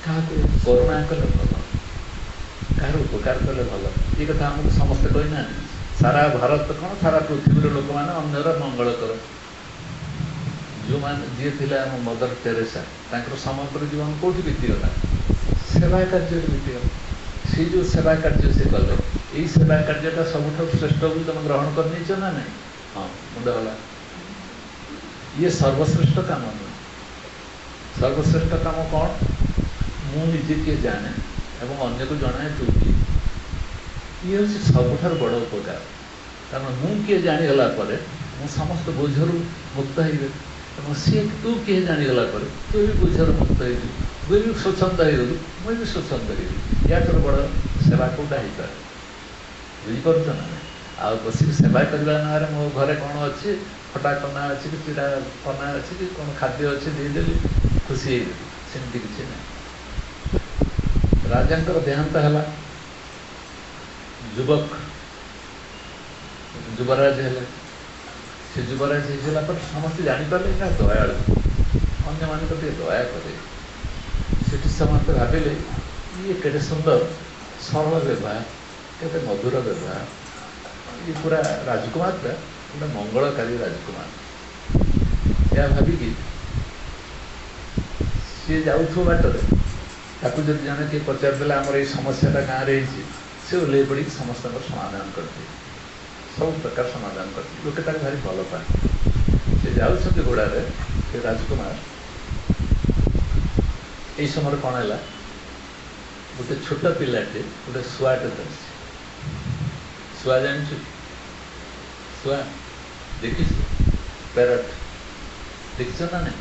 କାହାକୁ କରୁଣା କଲେ ଭଲ, କାହାର ଉପକାର କଲେ ଭଲ। ଏ କଥା ଆମକୁ ସମସ୍ତେ କହିନାହାନ୍ତି। ସାରା ଭାରତ କ'ଣ ସାରା ପୃଥିବୀର ଲୋକମାନେ ଅନ୍ୟର ମଙ୍ଗଳ କର। ଯେଉଁମାନେ ଯିଏ ଥିଲେ ଆମ ମଦର ଟେରେସା, ତାଙ୍କର ସମଗ୍ର ଜୀବନ କେଉଁଠି ବିତିଗଲା? ସେବା କାର୍ଯ୍ୟରେ ବିତିଗଲା। ସେଇ ଯେଉଁ ସେବା କାର୍ଯ୍ୟ ସେ କଲେ, ଏଇ ସେବା କାର୍ଯ୍ୟଟା ସବୁଠାରୁ ଶ୍ରେଷ୍ଠ ବୋଲି ତୁମେ ଗ୍ରହଣ କରିନେଇଛ ନା ନାହିଁ? ହଁ, ମୁଣ୍ଡ ହେଲା। ଇଏ ସର୍ବଶ୍ରେଷ୍ଠ କାମ ନୁହେଁ। ସର୍ବଶ୍ରେଷ୍ଠ କାମ କ'ଣ? ମୁଁ ନିଜେ କିଏ ଜାଣେ ଏବଂ ଅନ୍ୟକୁ ଜଣାଏ ତୁ କିଏ। ଇଏ ହେଉଛି ସବୁଠାରୁ ବଡ଼ ଉପକାର। କାରଣ ମୁଁ କିଏ ଜାଣିଗଲା ପରେ ମୁଁ ସମସ୍ତ ବୋଝରୁ ମୁକ୍ତ ହେଇଗଲି। ଏବଂ ସିଏ ତୁ କିଏ ଜାଣିଗଲା ପରେ ତୁ ବି ବୋଝରୁ ମୁକ୍ତ ହେଇଯିବୁ। ତୁ ବି ସ୍ୱଚ୍ଛନ୍ଦ ହେଇଗଲୁ, ମୁଁ ବି ସ୍ୱଚ୍ଛନ୍ଦ ହେଇଗଲି। ୟାଠାରୁ ବଡ଼ ସେବା କେଉଁଟା ହେଇପାରେ? ବୁଝିପାରୁଛ ନା? ଆଉ ବସିକି ସେବା କରିବା ନାଁରେ ମୋ ଘରେ କ'ଣ ଅଛି, ଖଟା କନା ଅଛି କି ପିଠା କନା ଅଛି କି କ'ଣ ଖାଦ୍ୟ ଅଛି ଦେଇଦେଲି, ଖୁସି ହେଇଗଲି, ସେମିତି କିଛି ନାହିଁ। ରାଜାଙ୍କର ଦେହାନ୍ତ ହେଲା, ଯୁବରାଜ ହେଲେ। ସେ ଯୁବରାଜ ହେଇସାରିଲା ପରେ ସମସ୍ତେ ଜାଣିପାରିଲେ ନା ଦୟାଳୁ, ଅନ୍ୟମାନଙ୍କୁ ଟିକେ ଦୟା କରେ। ସେଠି ସମସ୍ତେ ଭାବିଲେ ଇଏ କେତେ ସୁନ୍ଦର ସରଳ ବ୍ୟବହାର, କେତେ ମଧୁର ବ୍ୟବହାର, ଇଏ ପୁରା ରାଜକୁମାରଟା ଗୋଟେ ମଙ୍ଗଳକାରୀ ରାଜକୁମାର। ଏହା ଭାବିକି ସିଏ ଯାଉଥିବା ବାଟରେ ତାକୁ ଯଦି ଜଣେ କିଏ ପଚାରିଦେଲେ ଆମର ଏଇ ସମସ୍ୟାଟା ଗାଁରେ ହେଇଛି, ସେ ଓହ୍ଲେଇ ପଡ଼ିକି ସମସ୍ତଙ୍କର ସମାଧାନ କରିଦିଏ, ସବୁ ପ୍ରକାର ସମାଧାନ କରିଦିଏ। ଲୋକେ ତାକୁ ଭାରି ଭଲ ପାଆନ୍ତି। ସେ ଯାଉଛନ୍ତି ଘୋଡ଼ାରେ, ସେ ରାଜକୁମାର। ଏଇ ସମୟରେ କ'ଣ ହେଲା? ଗୋଟେ ଛୋଟ ପିଲାଟେ ଗୋଟେ ଶୁଆଟେ ଧରିଛି। ଶୁଆ ଜାଣିଛୁ? ଶୁଆ ଦେଖିଛୁ? ପ୍ୟାରଟ ଦେଖିଛ ନା ନାହିଁ?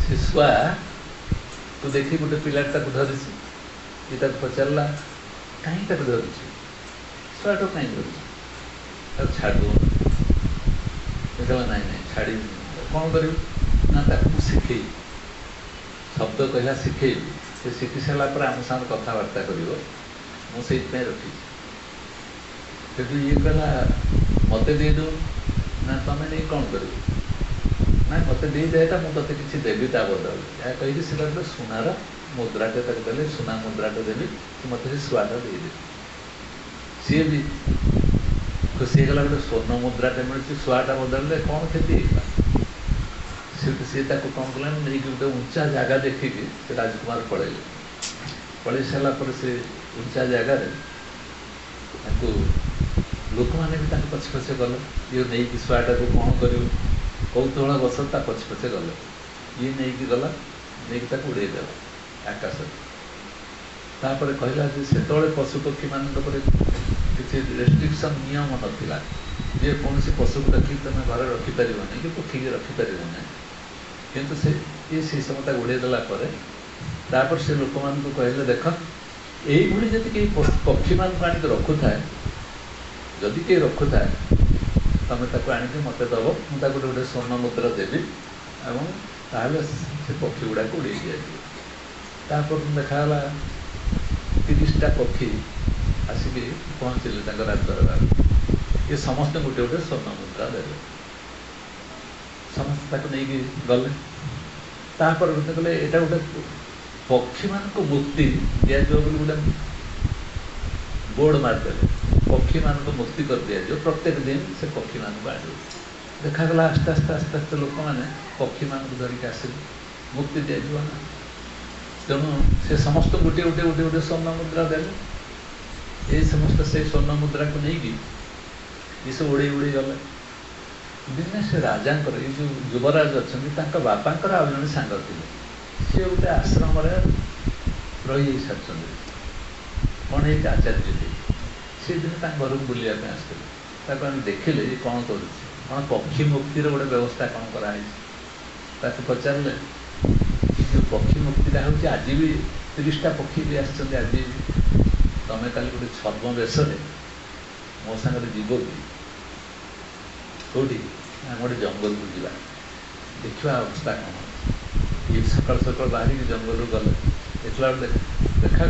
ସେ ଶୁଆକୁ ଦେଖି ଗୋଟେ ପିଲାଟେ ତାକୁ ଧରିଛି। ଏ ତାକୁ ପଚାରିଲା କାହିଁକି ତାକୁ ଧରୁଛୁ? ଶୁଆଟାକୁ କାହିଁକି ଧରୁଛୁ? ତାକୁ ଛାଡ଼ି ଦେଉନି। କହିଲା ନାଇଁ ନାଇଁ ଛାଡ଼ିବି। କ'ଣ କରିବୁ ନା ତାକୁ ମୁଁ ଶିଖେଇବି, ଶବ୍ଦ କହିଲା ଶିଖେଇବି। ସେ ଶିଖି ସାରିଲା ପରେ ଆମ ସାଙ୍ଗରେ କଥାବାର୍ତ୍ତା କରିବ, ମୁଁ ସେଇଥିପାଇଁ ରଖିଛି। କିନ୍ତୁ ଇଏ କହିଲା ମୋତେ ଦେଇଦେବୁ ନା ତମେ ନେଇ କ'ଣ କରିବୁ? ନାଇଁ ମୋତେ ଦେଇଦେ, ଏଇଟା ମୁଁ ତୋତେ କିଛି ଦେବି ତା ବଦଳରେ। ଏହା କହିକି ସେଟା ଗୋଟେ ସୁନାର ମୁଦ୍ରାଟେ ତାକୁ ଦେଲେ, ସୁନା ମୁଦ୍ରାଟେ ଦେବି, ତୁ ମୋତେ ସେ ଶୁଆଟା ଦେଇଦେବି। ସିଏ ବି ଖୁସି ହେଇଗଲା, ଗୋଟେ ସ୍ୱର୍ଣ୍ଣ ମୁଦ୍ରାଟେ ମିଳୁଛି, ଶୁଆଟା ବଦଳରେ କ'ଣ କ୍ଷତି ହେଇଗଲା। ସେଠୁ ସିଏ ତାକୁ କ'ଣ କଲା, ନେଇକି ଗୋଟେ ଉଞ୍ଚା ଜାଗା ଦେଖିକି ସେ ରାଜକୁମାର ପଳେଇଲେ। ପଳେଇ ସାରିଲା ପରେ ସେ ଉଞ୍ଚା ଜାଗାରେ ତାକୁ ଲୋକମାନେ ବି ତାଙ୍କ ପଛେ ପଛେ ଗଲେ। ଇଏ ନେଇକି ଶୁଆଟାକୁ କ'ଣ କରିବୁ କୌତୂହଳ ବଶ ତା ପଛେ ପଛେ ଗଲେ। ଇଏ ନେଇକି ଗଲା, ନେଇକି ତାକୁ ଉଡ଼େଇଦେଲା ଆକାଶରେ। ତାପରେ କହିଲା ଯେ ସେତେବେଳେ ପଶୁପକ୍ଷୀମାନଙ୍କ ଉପରେ କିଛି ରେଷ୍ଟ୍ରିକ୍ସନ୍ ନିୟମ ନଥିଲା, ଯେ କୌଣସି ପଶୁକୁ ରଖିକି ତୁମେ ଘରେ ରଖିପାରିବ ନାହିଁ କି ପକ୍ଷୀକି ରଖିପାରିବ ନାହିଁ। କିନ୍ତୁ ଇଏ ସେଇ ସମୟ ତାକୁ ଉଡ଼େଇ ଦେଲା ପରେ ତାପରେ ସେ ଲୋକମାନଙ୍କୁ କହିଲେ ଦେଖ, ଏଇଭଳି ଯଦି କେହି ପକ୍ଷୀମାନଙ୍କୁ ଆଣିକି ରଖୁଥାଏ, ଯଦି କେହି ରଖୁଥାଏ ତମେ ତାକୁ ଆଣିକି ମୋତେ ଦେବ, ମୁଁ ତାକୁ ଗୋଟେ ସ୍ୱର୍ଣ୍ଣ ମୁଦ୍ରା ଦେବି ଏବଂ ତାହେଲେ ସେ ପକ୍ଷୀ ଗୁଡ଼ାକୁ ଉଡ଼େଇ ଦିଆଯିବ। ତାପରେ ଦେଖାଗଲା 30ଟା ପକ୍ଷୀ ଆସିକି ପହଞ୍ଚିଲେ ତାଙ୍କ ରାଜଦରବାରରେ। ଇଏ ସମସ୍ତେ ଗୋଟେ ଗୋଟେ ସ୍ୱର୍ଣ୍ଣ ମୁଦ୍ରା ଦେଲେ। ସମସ୍ତେ ତାକୁ ନେଇକି ଗଲେ। ତାପରେ କହିଲେ ଏଇଟା ଗୋଟେ ପକ୍ଷୀମାନଙ୍କୁ ମୁକ୍ତି ଦିଆଯିବ ବୋଲି ଗୋଟେ ବୋର୍ଡ଼ ମାରିଦେଲେ, ପକ୍ଷୀମାନଙ୍କୁ ମୁକ୍ତି କରିଦିଆଯିବ, ପ୍ରତ୍ୟେକ ଦିନ ସେ ପକ୍ଷୀମାନଙ୍କୁ ଆଣିବ। ଦେଖାଗଲା ଆସ୍ତେ ଆସ୍ତେ ଆସ୍ତେ ଆସ୍ତେ ଲୋକମାନେ ପକ୍ଷୀମାନଙ୍କୁ ଧରିକି ଆସିଲେ, ମୁକ୍ତି ଦିଆଯିବ ନା। ତେଣୁ ସେ ସମସ୍ତଙ୍କୁ ଗୋଟିଏ ଗୋଟିଏ ଗୋଟିଏ ଗୋଟିଏ ସ୍ୱର୍ଣ୍ଣ ମୁଦ୍ରା ଦେଲେ। ଏଇ ସମସ୍ତେ ସେଇ ସ୍ୱର୍ଣ୍ଣ ମୁଦ୍ରାକୁ ନେଇକି ଏସବୁ ଉଡ଼େଇ ଉଡ଼େଇ ଗଲେ। ଦିନେ ସେ ରାଜାଙ୍କର, ଏଇ ଯେଉଁ ଯୁବରାଜ ଅଛନ୍ତି ତାଙ୍କ ବାପାଙ୍କର ଆଉ ଜଣେ ସାଙ୍ଗ ଥିଲେ, ସିଏ ଗୋଟେ ଆଶ୍ରମରେ ରହିଯାଇ ସାରିଛନ୍ତି, କ'ଣ ହେଇଛି ଆଚାର୍ଯ୍ୟଟି। ସେଦିନ ତାଙ୍କ ଘରକୁ ବୁଲିବା ପାଇଁ ଆସିଥିଲେ। ତାକୁ ଆମେ ଦେଖିଲେ ଯେ କ'ଣ କରୁଛି, କ'ଣ ପକ୍ଷୀ ମୁକ୍ତିର ଗୋଟେ ବ୍ୟବସ୍ଥା କ'ଣ କରାହେଇଛି। ତାକୁ ପଚାରିଲେ ଯେଉଁ ପକ୍ଷୀ ମୁକ୍ତିଟା ହେଉଛି, ଆଜି ବି 30ଟା ପକ୍ଷୀ ବି ଆସିଛନ୍ତି, ଆଜି ତମେ କାଲି ଗୋଟେ ଛଦ୍ମ ବେଶରେ ମୋ ସାଙ୍ଗରେ ଯିବ କି? କେଉଁଠି? ଆମେ ଗୋଟେ ଜଙ୍ଗଲକୁ ଯିବା, ଦେଖିବା ଅବସ୍ଥା କ'ଣ ଅଛି। ଇଏ ସକାଳୁ ସକାଳୁ ବାହାରିକି ଜଙ୍ଗଲରୁ ଗଲେ। ଦେଖିଲା ବେଳେ ଦେଖା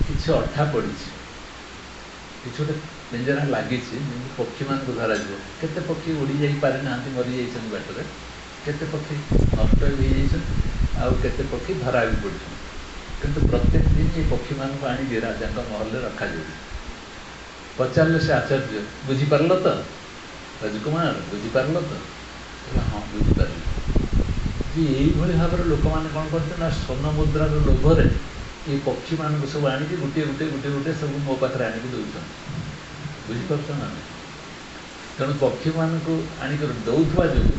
କିଛି ଅଠା ପଡ଼ିଛି, କିଛି ଗୋଟେ ପିଞ୍ଜରା ଲାଗିଛି, ଯେମିତି ପକ୍ଷୀମାନଙ୍କୁ ଧରାଯିବ। କେତେ ପକ୍ଷୀ ଉଡ଼ି ଯାଇପାରିନାହାନ୍ତି, ମରିଯାଇଛନ୍ତି ବାଟରେ, କେତେ ପକ୍ଷୀ ନଷ୍ଟ ହୋଇଯାଇଛନ୍ତି, ଆଉ କେତେ ପକ୍ଷୀ ଧରା ବି ପଡ଼ିଛନ୍ତି। କିନ୍ତୁ ପ୍ରତ୍ୟେକ ଦିନ ଏ ପକ୍ଷୀମାନଙ୍କୁ ଆଣିକି ରାଜାଙ୍କ ମହଲରେ ରଖାଯାଉଛି। ପଚାରିଲେ ସେ ଆଚାର୍ଯ୍ୟ, ବୁଝିପାରିଲ ତ ରାଜକୁମାର, ବୁଝିପାରିଲ ତ? ହଁ ବୁଝିପାରିଲି। ଯେ ଏଇଭଳି ଭାବରେ ଲୋକମାନେ କ'ଣ କରୁଛନ୍ତି ନା, ସ୍ୱର୍ଣ୍ଣ ମୁଦ୍ରାର ଲୋଭରେ ଏ ପକ୍ଷୀମାନଙ୍କୁ ସବୁ ଆଣିକି ଗୋଟିଏ ଗୋଟିଏ ଗୋଟିଏ ଗୋଟିଏ ସବୁ ମୋ ପାଖରେ ଆଣିକି ଦେଉଛନ୍ତି। ବୁଝିପାରୁଛ ନା? ତେଣୁ ପକ୍ଷୀମାନଙ୍କୁ ଆଣିକି ଦେଉଥିବା ଯୋଗୁଁ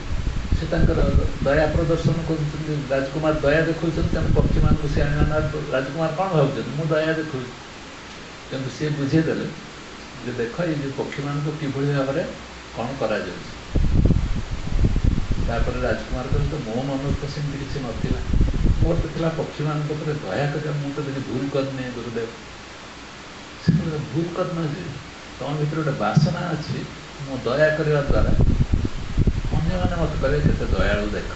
ସେ ତାଙ୍କର ଦୟା ପ୍ରଦର୍ଶନ କରୁଛନ୍ତି, ରାଜକୁମାର ଦୟା ଦେଖାଉଛନ୍ତି। ତେଣୁ ପକ୍ଷୀମାନଙ୍କୁ ସେ ଆଣିବା, ରାଜକୁମାର କ'ଣ ଭାବୁଛନ୍ତି, ମୁଁ ଦୟା ଦେଖାଉଛି। କିନ୍ତୁ ସିଏ ବୁଝେଇଦେଲେ ଯେ ଦେଖ ଏଇ ଯେଉଁ ପକ୍ଷୀମାନଙ୍କୁ କିଭଳି ଭାବରେ କ'ଣ କରାଯାଉଛି। ତାପରେ ରାଜକୁମାର କହିଲେ, ମୋ ମନରେ ତ ସେମିତି କିଛି ନଥିଲା, ମୋର ତ ଥିଲା ପକ୍ଷୀମାନଙ୍କ ଉପରେ ଦୟା କରିବା, ମୁଁ ତ କିଛି ଭୁଲ କରିନି ଗୁରୁଦେବ। ସେ କହିଲେ ଭୁଲ କରିନ ଯେ, ତମ ଭିତରେ ଗୋଟେ ବାସନା ଅଛି, ମୁଁ ଦୟା କରିବା ଦ୍ୱାରା ଅନ୍ୟମାନେ ମୋତେ କହିବେ କେତେ ଦୟାଳୁ ଦେଖ।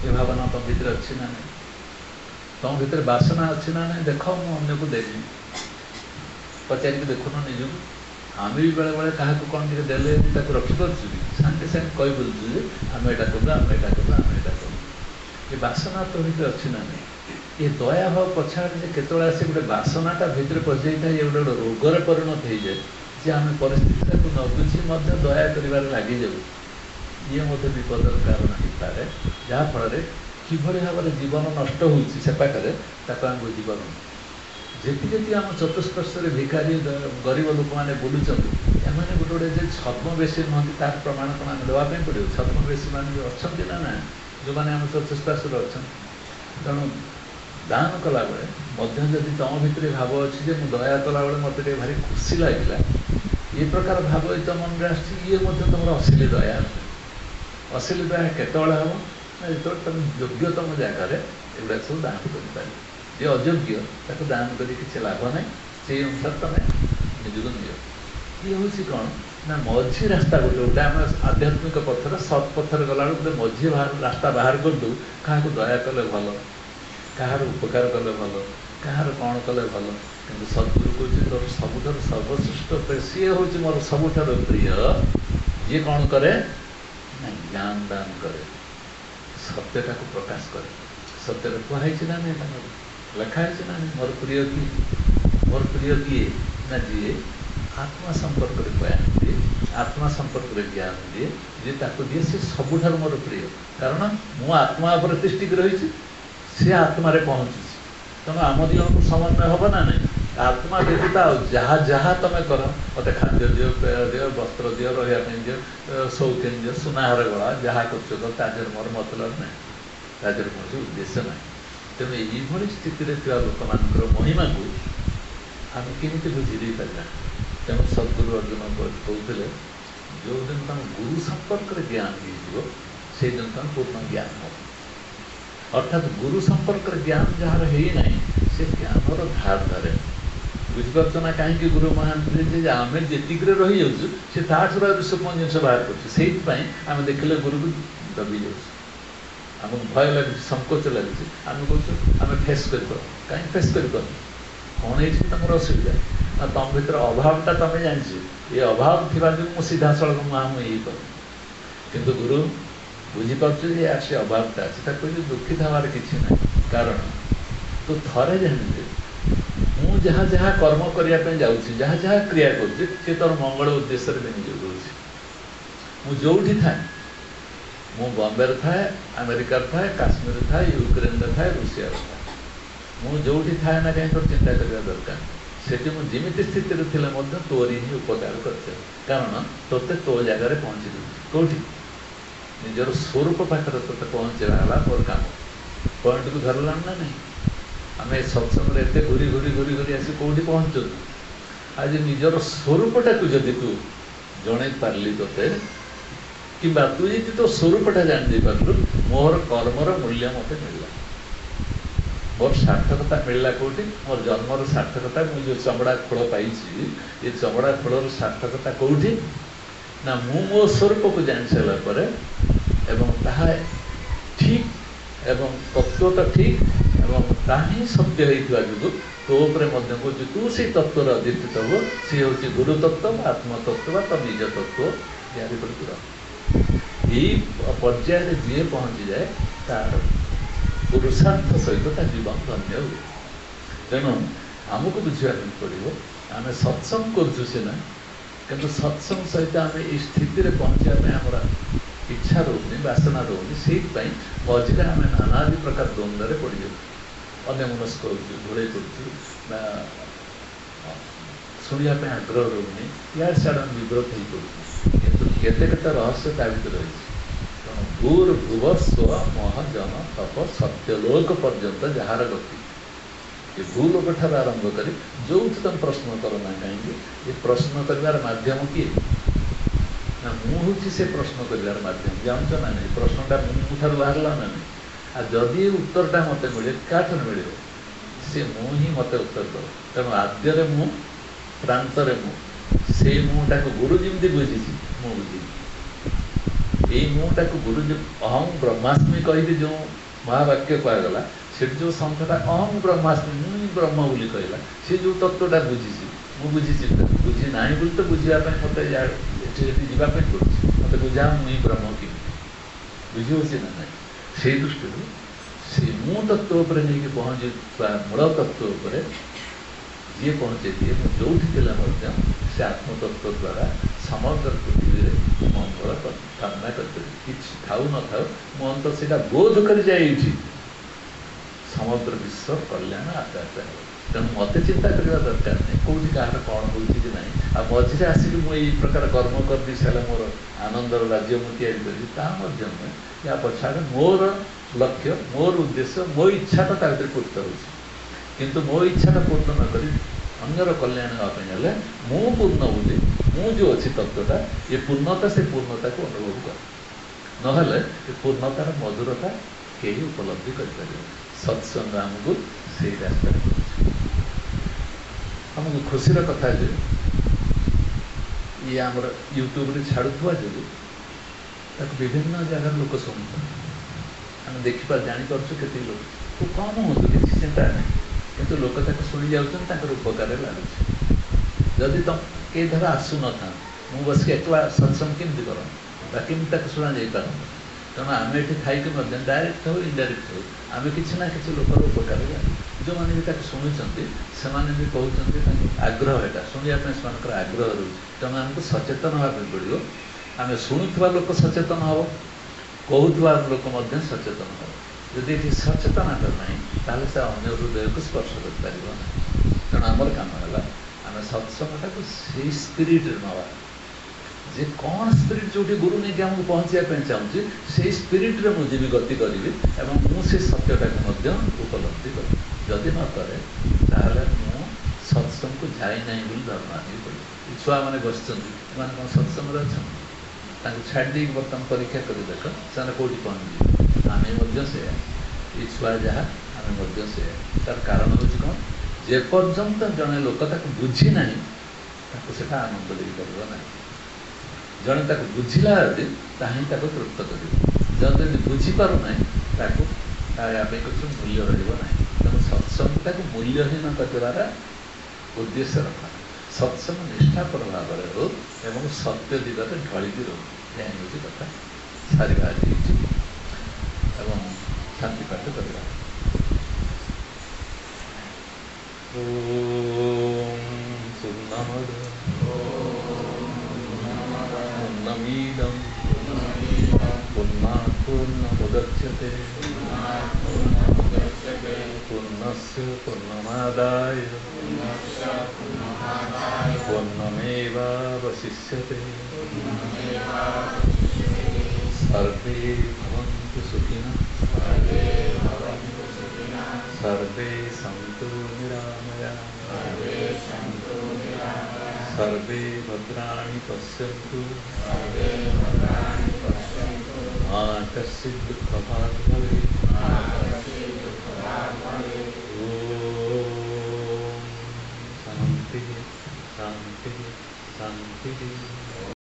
ଏ ଭାବନା ତମ ଭିତରେ ଅଛି ନା ନାହିଁ? ତମ ଭିତରେ ବାସନା ଅଛି ନା ନାହିଁ? ଦେଖ ମୁଁ ଅନ୍ୟକୁ ଦେବି। ପଚାରିକି ଦେଖୁନ ନିଜକୁ। ଆମେ ବି ବେଳେବେଳେ କାହାକୁ କ'ଣ ଟିକେ ଦେଲେ ତାକୁ ରଖିପାରୁଛୁ କି? ସାଙ୍ଗେ ସାଙ୍ଗେ କହି ବୁଲୁଛୁ ଯେ ଆମେ ଏଇଟା କରୁ, ଆମେ ଏଇଟା କରୁ, ଆମେ ଏଇଟା କରୁ। ଏ ବାସନା ତ ଭିତରେ ଅଛି ନା ନାହିଁ? ଏ ଦୟା ଭାବ ପଛଆଡ଼େ ଯେ କେତେବେଳେ ଆସି ଗୋଟେ ବାସନାଟା ଭିତରେ ପଶିଯାଇଥାଏ, ଏ ଗୋଟେ ରୋଗରେ ପରିଣତ ହେଇଯାଏ ଯେ ଆମେ ପରିସ୍ଥିତିଟାକୁ ନ ବୁଝି ମଧ୍ୟ ଦୟା କରିବାରେ ଲାଗିଯାଉ। ଇଏ ମଧ୍ୟ ବିପଦର କାରଣ ହେଇପାରେ, ଯାହାଫଳରେ କିଭଳି ଭାବରେ ଜୀବନ ନଷ୍ଟ ହେଉଛି ସେ ପାଖରେ ତାକୁ ଆମେ ବୁଝିପାରୁନୁ। ଯେତିକି ଆମ ଚତୁଃପାର୍ଶ୍ୱରେ ଭିକାରୀ ଗରିବ ଲୋକମାନେ ବୁଲୁଛନ୍ତି, ଏମାନେ ଗୋଟେ ଗୋଟେ ଯେ ଛଦ୍ମବେଶୀ ନୁହନ୍ତି ତାର ପ୍ରମାଣ କ'ଣ ଆମେ ଦେବା ପାଇଁ ପଡ଼ିବ? ଛଦ୍ମବେଶୀମାନେ ବି ଅଛନ୍ତି ନା ନା, ଯେଉଁମାନେ ଆମ ଚତୁଃପାର୍ଶ୍ୱରେ ଅଛନ୍ତି। ତେଣୁ ଦାନ କଲାବେଳେ ମଧ୍ୟ ଯଦି ତମ ଭିତରେ ଭାବ ଅଛି ଯେ ମୁଁ ଦୟା କଲାବେଳେ ମୋତେ ଟିକେ ଭାରି ଖୁସି ଲାଗିଲା, ଏ ପ୍ରକାର ଭାବ ଯଦି ତମ ମନରେ ଆସିଛି, ଇଏ ମଧ୍ୟ ତୁମର ଅସିଲି ଦୟା। ଅସିଲି ଦୟା କେତେବେଳେ ହେବ ନା, ଯେତେବେଳେ ତୁମେ ଯୋଗ୍ୟତମ ଜାଗାରେ ଏଗୁଡ଼ା ସବୁ ଦାନ କରିପାରିବ। ଯେ ଅଯୋଗ୍ୟ ତାକୁ ଦାନ କରି କିଛି ଲାଭ ନାହିଁ, ସେଇ ଅନୁସାରେ ତୁମେ ନିଜକୁ ନିଅ। ଇଏ ହେଉଛି କ'ଣ ନା ମଝି ରାସ୍ତା ଗୋଟେ ଗୋଟେ ଆମେ ଆଧ୍ୟାତ୍ମିକ ପଥରେ ସତ୍ ପଥରେ ଗଲାବେଳକୁ ଗୋଟେ ମଝି ରାସ୍ତା ବାହାର କରିଦେଉ। କାହାକୁ ଦୟା କଲେ ଭଲ, କାହାର ଉପକାର କଲେ ଭଲ, କାହାର କ'ଣ କଲେ ଭଲ। କିନ୍ତୁ ସଦ୍ଗୁରୁ କହୁଛି ତୋର ସବୁଠାରୁ ସର୍ବଶ୍ରେଷ୍ଠ ସିଏ ହେଉଛି ମୋର ସବୁଠାରୁ ପ୍ରିୟ, ଯିଏ କ'ଣ କରେ ନା ଜ୍ଞାନ ଦାନ କରେ, ସତ୍ୟଟାକୁ ପ୍ରକାଶ କରେ। ସତ୍ୟଟା କୁହାହେଇଛି ନା ନାହିଁ, ତାଙ୍କର ଲେଖା ହେଇଛି ନା ନାହିଁ, ମୋର ପ୍ରିୟ କିଏ? ମୋର ପ୍ରିୟ କିଏ ନା ଯିଏ ଆତ୍ମା ସମ୍ପର୍କରେ ବୟାନ ଦିଏ, ଆତ୍ମା ସମ୍ପର୍କରେ ଜ୍ଞାନ ଦିଏ, ଯିଏ ତାକୁ ଦିଏ ସେ ସବୁଠାରୁ ମୋର ପ୍ରିୟ। କାରଣ ମୁଁ ଆତ୍ମା ଉପରେ ତିଷ୍ଠିକି ରହିଛି, ସେ ଆତ୍ମାରେ ପହଞ୍ଚୁଛି। ତେଣୁ ଆମ ଦିନକୁ ସମନ୍ୱୟ ହେବ ନା ନାହିଁ? ଆତ୍ମା ବ୍ୟତୀତ ଆଉ ଯାହା ଯାହା ତୁମେ କର, ମୋତେ ଖାଦ୍ୟ ଦିଅ, ପେୟ ଦିଅ, ବସ୍ତ୍ର ଦିଅ, ରହିବା ପାଇଁ ଦିଅ, ସୌଖିନ ଦିଅ, ସୁନାହାର ଗଳା, ଯାହା କରୁଛ କର, ତା ଦେହରେ ମୋର ମତଲବ ନାହିଁ, ତା ଦେହରେ କୌଣସି ଉଦ୍ଦେଶ୍ୟ ନାହିଁ। ତେଣୁ ଏଇଭଳି ସ୍ଥିତିରେ ଥିବା ଲୋକମାନଙ୍କର ମହିମାକୁ ଆମେ କେମିତି ବୁଝି ଦେଇପାରିବା? ତେଣୁ ସଦ୍ଗୁରୁ ଅର୍ଜୁନ କହୁଥିଲେ, ଯେଉଁଦିନ ତାଙ୍କ ଗୁରୁ ସମ୍ପର୍କରେ ଜ୍ଞାନ ହେଇଯିବ, ସେଇଦିନ ତାଙ୍କ ପୂର୍ଣ୍ଣ ଜ୍ଞାନ ହେବ। ଅର୍ଥାତ୍ ଗୁରୁ ସମ୍ପର୍କରେ ଜ୍ଞାନ ଯାହାର ହେଇନାହିଁ, ସେ ଜ୍ଞାନର ଧାର ଧରେ। ବୁଝିପାରୁଛ ନା କାହିଁକି ଗୁରୁ ମହାନ ଯେ ଆମେ ଯେତିକିରେ ରହିଯାଉଛୁ, ସେ ତାଠାରୁ ଆଉ ସୂକ୍ଷ୍ମ ଜିନିଷ ବାହାର କରୁଛୁ। ସେଇଥିପାଇଁ ଆମେ ଦେଖିଲେ ଗୁରୁକୁ ଦବି ଯାଉଛୁ, ଆମକୁ ଭୟ ଲାଗୁଛି, ସଙ୍କୋଚ ଲାଗୁଛି। ଆମେ କହୁଛୁ ଆମେ ଫେସ୍ କରିପାରୁନୁ। କାହିଁକି ଫେସ୍ କରିପାରୁନୁ? କ'ଣ ହେଇଛି ତମର ଅସୁବିଧା? ନା ତମ ଭିତରେ ଅଭାବଟା ତମେ ଜାଣିଛୁ, ଏ ଅଭାବ ଥିବା ଯୋଗୁଁ ମୁଁ ସିଧାସଳଖ ମୁହାଁମୁହିଁ ହେଇପାରୁନି। କିନ୍ତୁ ଗୁରୁ बुझीपार से अभावटा से कहली दुखित हमारे किसी ना कारण तो थे जानी मु जहाँ जहाँ कर्म करने जाऊँगी जहाँ जहाँ क्रिया कर तोर मंगल उद्देश्य विनियोग हो जोठी थाए मु बॉम्बे थाए अमेरिका थाए काश्मीर थाए यूक्रेन थाए रूसिया थाए मु जोठी थाए ना कहीं तोर चिंता करने दरकार सेठी मु जिमिति स्थित तोरी ही उपकार कर कारण तोते तो जगार पहुँची दूसरी कौटी निजर स्वरूप पाखर तोते पहुँचेगा मोर काम पॉइंट को धरला ना नहीं आम सत्संग एत घूरी घूरी घूरी घूरी आसी कौटी पहुँचु आज निजर स्वरूपटा को जदि तू जन पार्ली तोते कि तू जी तो स्वरूपटा जान पार्लु मोर कर्मर मूल्य मत मिलला मोर सार्थकता मिलला कौटी मोर जन्मर सार्थकता मुझे जो चमड़ा खोल पाई ये चमड़ा खोलर सार्थकता कौटी ना मु मो स्वरूप को जान सारा पर एवं ताहा ठीक एवं तत्वता ठीक एवं ताही सत्य होता जो तो जो तू से तत्वर अधिष्ठित हो सी हूँ गुरु तत्व आत्मतत्व तो निज तत्व याद यही पर्यायर जी पहुँची जाए तार पुरुषार्थ सहित जीवन धन्य हुए तेणु आमको बुझापी पड़ो आम सत्संग करुँ सीना कि सत्संग सहित आम ये स्थिति में पहुँचा आमर इच्छा रोनी बासना रोनी से मझे आम नानादि प्रकार द्वंद्व पड़ जाऊँ अन्य मनस्क घोड़े कर शुणापी आग्रह रोनी यार सियाड़ विव्रत हो पड़ू केते रहस्य ता भर रही भूर्भुव स्व महजन तप सत्यलोक पर्यंत जार गति ये भूलोक ठार आरंभ कर जो तुम प्रश्न करना कहीं ये प्रश्न कर माध्यम किए ना मुझे से प्रश्न कर माध्यम जानच ना नहीं प्रश्नटा मुठार बाहर ना नहीं आ जदि उत्तरटा मत मिले क्या मिले सी मु ही मत उत्तर दो तेणु आद्य मु प्रांतर मु से मुटा को गुरु जमी बुझी मु बुझी ये मुटा को गुरु अहम ब्रह्मास्मि कही जो महावाक्य कहगला से जो संख्याटा अहम ब्रह्मास्मि मुझे ब्रह्म बोली कहला सी जो तत्वटा बुझी मुझी बुझी ना बोली तो बुझापी मत जावाई पड़े मत बुझा मुई ब्रह्म कि बुझे ना ना से दृष्टि से मु तत्व पर नहीं पहुँचे मूल तत्व जी पहुँचे दिए जो से आत्मतत्व द्वारा समग्र पृथ्वी में मंगल कामना करते थाऊ न थाऊ मु अंत से बोध कर जाए समग्र विश्व कल्याण आस्ते आस्ते तेणु मत चिंता करने दरकार नहीं कौटी कह कौन हो ना आ मझे आसिक मुझे प्रकार कर्म कर दी सारे मोर आनंदर राज्य मुझे या या पछाड़े मोर लक्ष्य मोर उद्देश्य मो इच्छाटा ता पूर्त हो मो इच्छाटा पूर्ण न कर अंगर कल्याण हाँपे मु पूर्ण बोली मु जो अच्छी तत्वटा ये पूर्णता से पूर्णता को अनुभव कर नहले ये पूर्णतार मधुरता कहीं उपलब्धि कर सत्संग आमको से रास्ता आमको खुशी कथा जे ये आमर यूट्यूब रे छाड़ुवा जो विभिन्न जगार लोक शुणुं आम देखिपार जापर के लोग तो कम हूँ किसी चिंता नहीं किंतु लोक शुणी जाऊँ उपकार लगुच जदि तुम कई धर आसु न था मु बस एकला सत्संग केमती कर केमती शुणा जापर तेणु आम ये थी डायरेक्ट हो इनडायरेक्ट हो आम किसी ना कि लोकर उपकार जो मैंने भी शुणुंट से भी कहते आग्रह यहाँ शुणापी से आग्रह रोच तेणु आमको सचेतन हाँपे पड़ो आम शुणुवा लोक सचेतन हम कहूवा लोक सचेतन हम जदि ये सचेतनता ना से अन्य हृदय को स्पर्श कर तेणु आमर कम है आम सत्संगटा को से स्पिरिट नवा जे कौन स्पिरिट जो गुरु नहीं कि आमको पहुँचापी चाहूँगी से स्पिरिट रे मुझे भी गति करी मुझे सत्यटा को उपलब्धि करी जदि न करे मु सत्संग को जाए ना बोली धर्म आने पड़े छुआ मैंने बस कौन सत्संग अच्छा छाड़ दी बर्तमान परीक्षा कर देख से कौटी पहुँचे आम से ये छुआ जहाँ आम से तार कारण हूँ कौन जेपर्यंत जड़े लोक बुझी ना से आनंद देपर ना जड़े ताक बुझिला यदि ताही तृप्त कर जदि बुझीपार ना कुछ मूल्य रहा तेणु सत्संगटा को मूल्यहीन कर उद्देश्य रखा सत्संग निष्ठापर भाव हो एवं सत्य दिगते ढलिकी रो यही हूँ कथा ସାରିବା ଆଜି ଏବଂ ଶାନ୍ତି ପାଠ କରିବା। ପୂର୍ଣ୍ଣମଦ ପୂର୍ଣ୍ଣମିଦଂ ପୂର୍ଣ୍ଣାତ୍ ପୂର୍ଣ୍ଣମୁଦଚ୍ୟତେ ପୂର୍ଣ୍ଣସ୍ୟ ପୂର୍ଣ୍ଣମାଦାୟ ପୂର୍ଣ୍ଣମେବାବଶିଷ୍ୟते। सर्वे भवन्तु सुखिनः सर्वे सन्तु निरामयाः सर्वे भद्राणि पश्यन्तु मा कश्चित् दुःखभाग् भवेत्। ॐ शान्तिः शान्तिः शान्तिः।